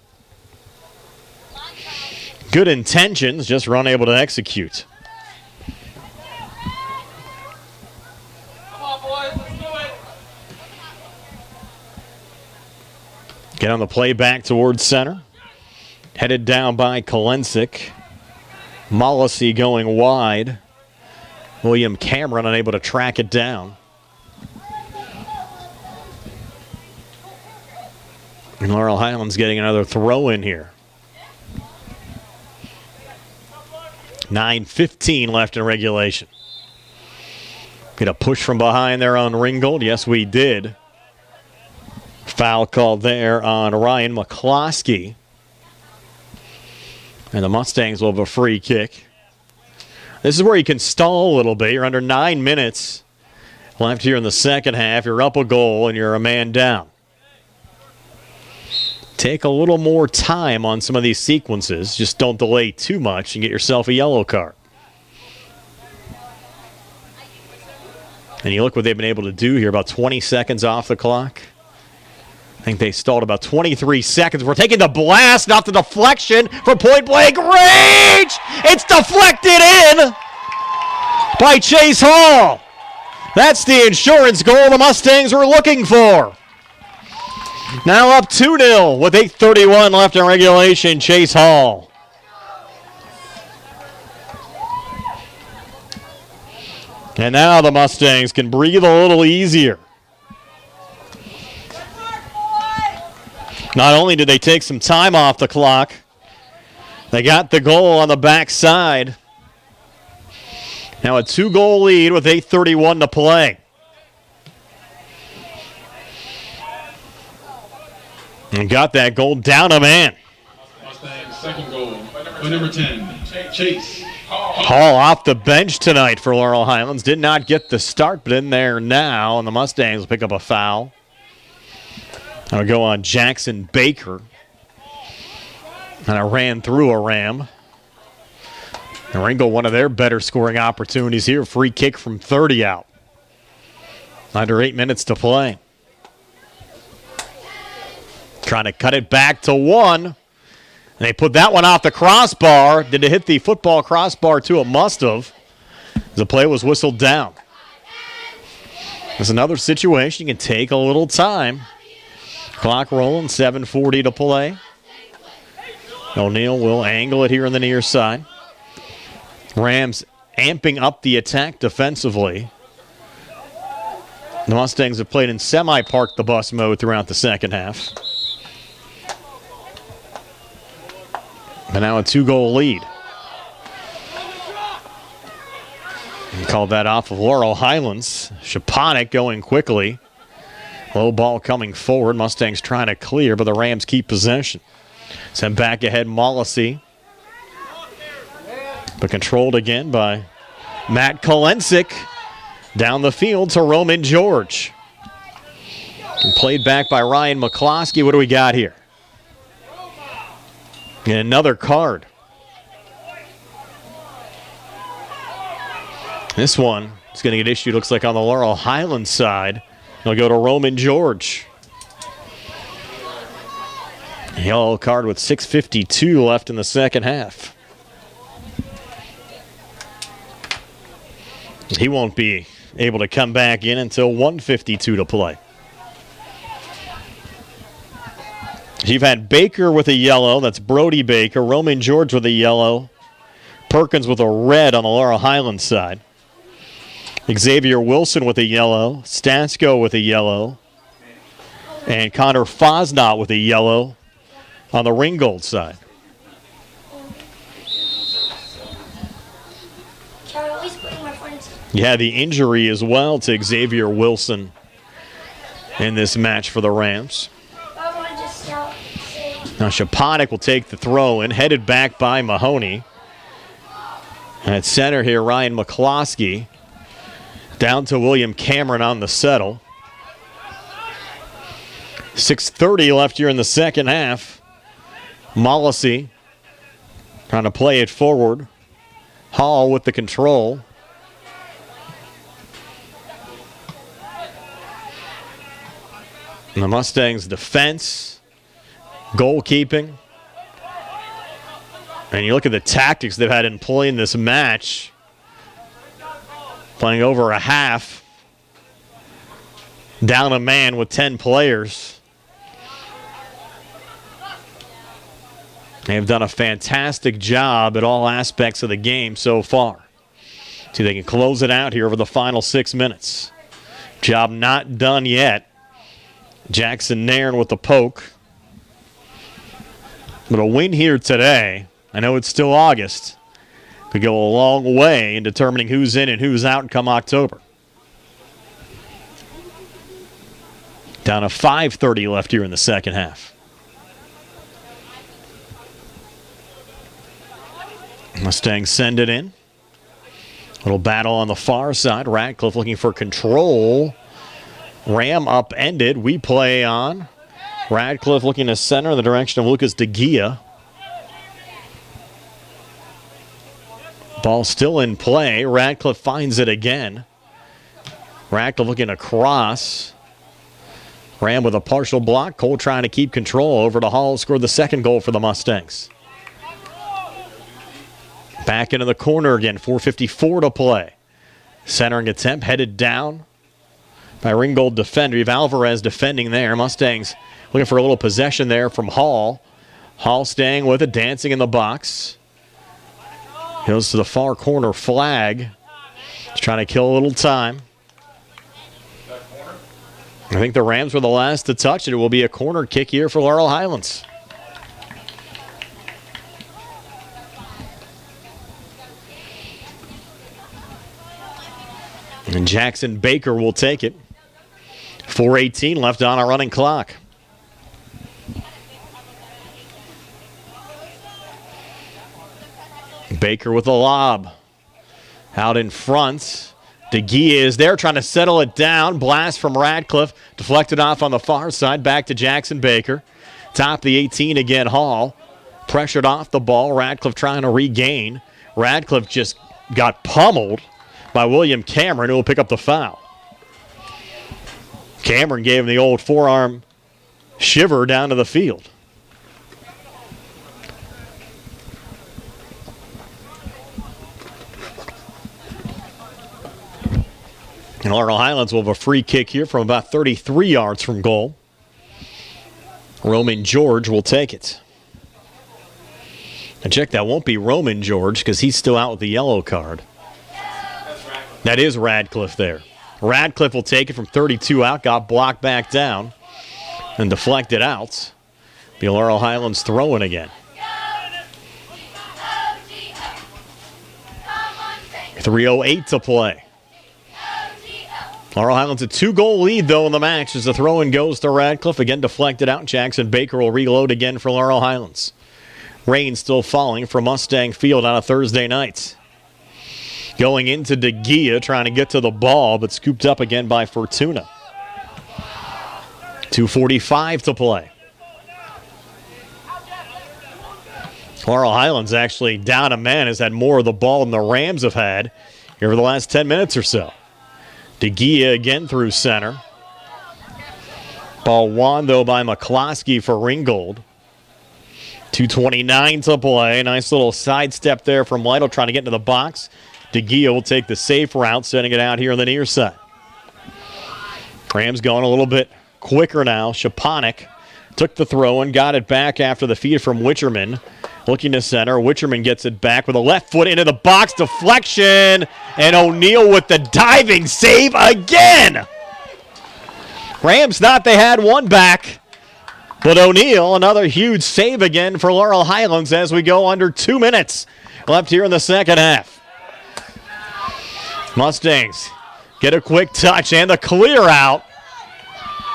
Good intentions, just were unable to execute. Come on, boys, let's do it. Get on the play back towards center. Headed down by Kolensik. Mollisey going wide. William Cameron unable to track it down. And Laurel Highlands getting another throw in here. 9:15 left in regulation. Get a push from behind there on Ringgold. Yes, we did. Foul called there on Ryan McCloskey. And the Mustangs will have a free kick. This is where you can stall a little bit. You're under 9 minutes left here in the second half. You're up a goal and you're a man down. Take a little more time on some of these sequences. Just don't delay too much and get yourself a yellow card. And you look what they've been able to do here. About 20 seconds off the clock. I think they stalled about 23 seconds. We're taking the blast, not the deflection from point blank range. It's deflected in by Chase Hall. That's the insurance goal the Mustangs were looking for. Now up 2-0 with 8:31 left in regulation. Chase Hall. And now the Mustangs can breathe a little easier. Not only did they take some time off the clock, they got the goal on the backside. Now a 2-goal lead with 8:31 to play. And got that goal down a man. Mustang's second goal by number 10, Chase Hall off the bench tonight for Laurel Highlands. Did not get the start, but in there now. And the Mustangs will pick up a foul. That'll go on Jackson Baker. And I ran through a Ram. Ringgold, one of their better scoring opportunities here. Free kick from 30 out. Under 8 minutes to play. Trying to cut it back to 1. And they put that one off the crossbar. Did it hit the football crossbar too? It must have. The play was whistled down. There's another situation. You can take a little time. Clock rolling, 7:40 to play. O'Neal will angle it here on the near side. Rams amping up the attack defensively. The Mustangs have played in semi-park the bus mode throughout the second half. And now a 2-goal lead. And called that off of Laurel Highlands. Shaponik going quickly. Low ball coming forward. Mustangs trying to clear, but the Rams keep possession. Sent back ahead, Mollisey. But controlled again by Matt Kolensik. Down the field to Roman George. And played back by Ryan McCloskey. What do we got here? And another card. This one is going to get issued, looks like, on the Laurel Highlands side. It'll go to Roman George. Yellow card with 6:52 left in the second half. He won't be able to come back in until 1:52 to play. You've had Baker with a yellow. That's Brody Baker. Roman George with a yellow. Perkins with a red on the Laurel Highlands side. Xavier Wilson with a yellow. Stansco with a yellow. And Connor Fosnot with a yellow on the Ringgold side. You had the injury as well to Xavier Wilson in this match for the Rams. Now Shaponik will take the throw in, headed back by Mahoney. And at center here, Ryan McCloskey. Down to William Cameron on the settle. 6:30 left here in the second half. Mollisey trying to play it forward. Hall with the control. And the Mustangs' defense, goalkeeping. And you look at the tactics they've had in play in this match. Playing over a half. Down a man with 10 players. They have done a fantastic job at all aspects of the game so far. See if they can close it out here over the final 6 minutes. Job not done yet. Jackson Nairn with the poke. But a win here today, I know it's still August, could go a long way in determining who's in and who's out come October. Down to 5:30 left here in the second half. Mustangs send it in. Little battle on the far side. Radcliffe looking for control. Ram upended. We play on. Radcliffe looking to center in the direction of Lucas DeGia. Ball still in play. Radcliffe finds it again. Radcliffe looking across. Ram with a partial block. Cole trying to keep control over to Hall. Scored the second goal for the Mustangs. Back into the corner again. 4:54 to play. Centering attempt headed down by Ringgold defender. You have Alvarez defending there. Mustangs looking for a little possession there from Hall. Hall staying with it, dancing in the box. Goes to the far corner flag. He's trying to kill a little time. I think the Rams were the last to touch it. It will be a corner kick here for Laurel Highlands. And Jackson Baker will take it. 4:18 left on a running clock. Baker with a lob. Out in front. DeGea is there trying to settle it down. Blast from Radcliffe. Deflected off on the far side. Back to Jackson Baker. Top the 18 again, Hall. Pressured off the ball. Radcliffe trying to regain. Radcliffe just got pummeled by William Cameron, who will pick up the foul. Cameron gave him the old forearm shiver down to the field. And Laurel Highlands will have a free kick here from about 33 yards from goal. Roman George will take it. And check, that won't be Roman George because he's still out with the yellow card. That is Radcliffe there. Radcliffe will take it from 32 out, got blocked back down, and deflected out. Be Laurel Highlands throwing again. 3:08 to play. Laurel Highlands a 2-goal lead, though, in the match as the throw-in goes to Radcliffe. Again deflected out. Jackson Baker will reload again for Laurel Highlands. Rain still falling from Mustang Field on a Thursday night. Going into DeGia, trying to get to the ball, but scooped up again by Fortuna. 2:45 to play. Laurel Highlands actually down a man, has had more of the ball than the Rams have had here over the last 10 minutes or so. DeGia again through center. Ball won, though, by McCloskey for Ringgold. 2:29 to play. Nice little sidestep there from Lytle trying to get into the box. DeGia will take the safe route, sending it out here on the near side. Rams going a little bit quicker now. Shaponik took the throw and got it back after the feed from Witcherman. Looking to center. Witcherman gets it back with a left foot into the box. Deflection. And O'Neal with the diving save again. Rams thought they had one back. But O'Neal, another huge save again for Laurel Highlands as we go under 2 minutes left here in the second half. Mustangs get a quick touch and the clear out.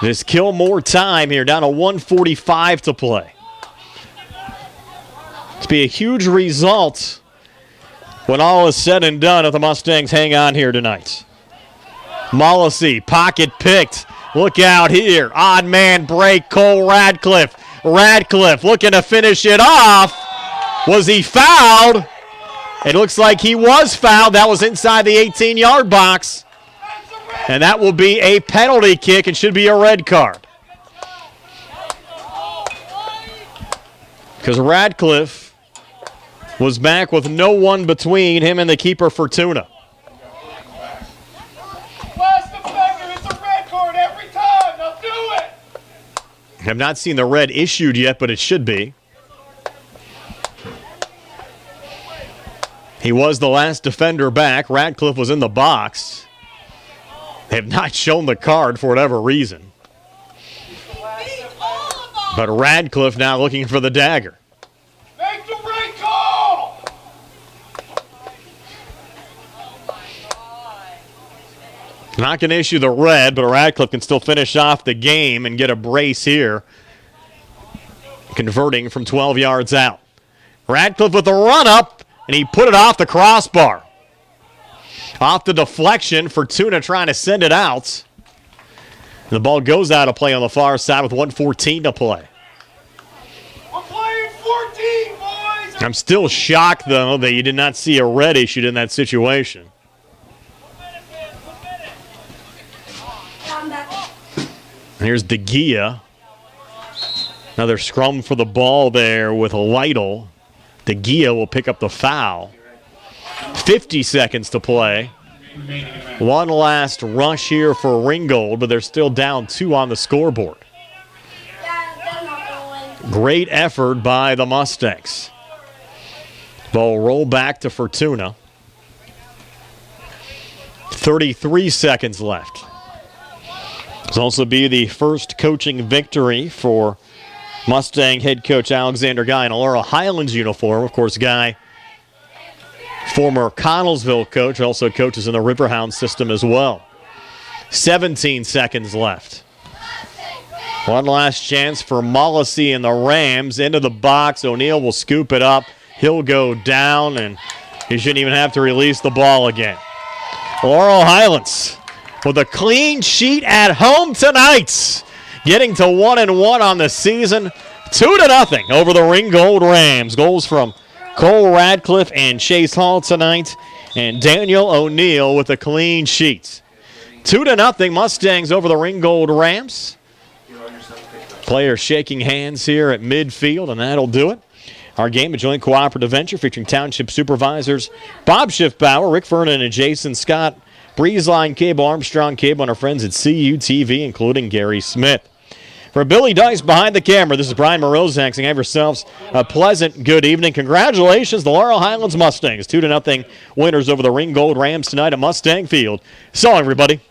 Just kill more time here, down to 1:45 to play. It's be a huge result when all is said and done if the Mustangs hang on here tonight. Mollisey, pocket picked. Look out here. Odd man break, Cole Radcliffe. Radcliffe looking to finish it off. Was he fouled? It looks like he was fouled. That was inside the 18-yard box. And that will be a penalty kick and should be a red card. Because Radcliffe was back with no one between him and the keeper, Fortuna. Have not seen the red issued yet, but it should be. He was the last defender back. Radcliffe was in the box. They have not shown the card for whatever reason. But Radcliffe now looking for the dagger. Make the right call! Not going to issue the red, but Radcliffe can still finish off the game and get a brace here. Converting from 12 yards out. Radcliffe with a run-up, and he put it off the crossbar. Off the deflection, Fortuna trying to send it out. The ball goes out of play on the far side with 1:14 to play. We're playing 14, boys! I'm still shocked, though, that you did not see a red issued in that situation. Here's DeGia. Another scrum for the ball there with Lytle. DeGia will pick up the foul. 50 seconds to play. One last rush here for Ringgold, but they're still down 2 on the scoreboard. Great effort by the Mustangs. Ball roll back to Fortuna. 33 seconds left. This will also be the first coaching victory for Mustang head coach Alexander Guy in a Laurel Highlands uniform. Of course, Guy, former Connellsville coach, also coaches in the Riverhound system as well. 17 seconds left. One last chance for Mollisey and the Rams. Into the box. O'Neal will scoop it up. He'll go down, and he shouldn't even have to release the ball again. Laurel Highlands with a clean sheet at home tonight. Getting to 1-1 on the season. 2-0 over the Ringgold Rams. Goals from Cole Radcliffe and Chase Hall tonight, and Daniel O'Neill with a clean sheet. 2-0 Mustangs over the Ringgold Rams. Players shaking hands here at midfield, and that'll do it. Our game, a joint cooperative venture featuring Township Supervisors Bob Schiffbauer, Rick Vernon, and Jason Scott, Breezeline Cable, Armstrong Cable, and our friends at CUTV, including Gary Smith. For Billy Dice behind the camera, this is Brian Morozak saying have yourselves a pleasant good evening. Congratulations, the Laurel Highlands Mustangs, 2-0 winners over the Ringgold Rams tonight at Mustang Field. So, everybody.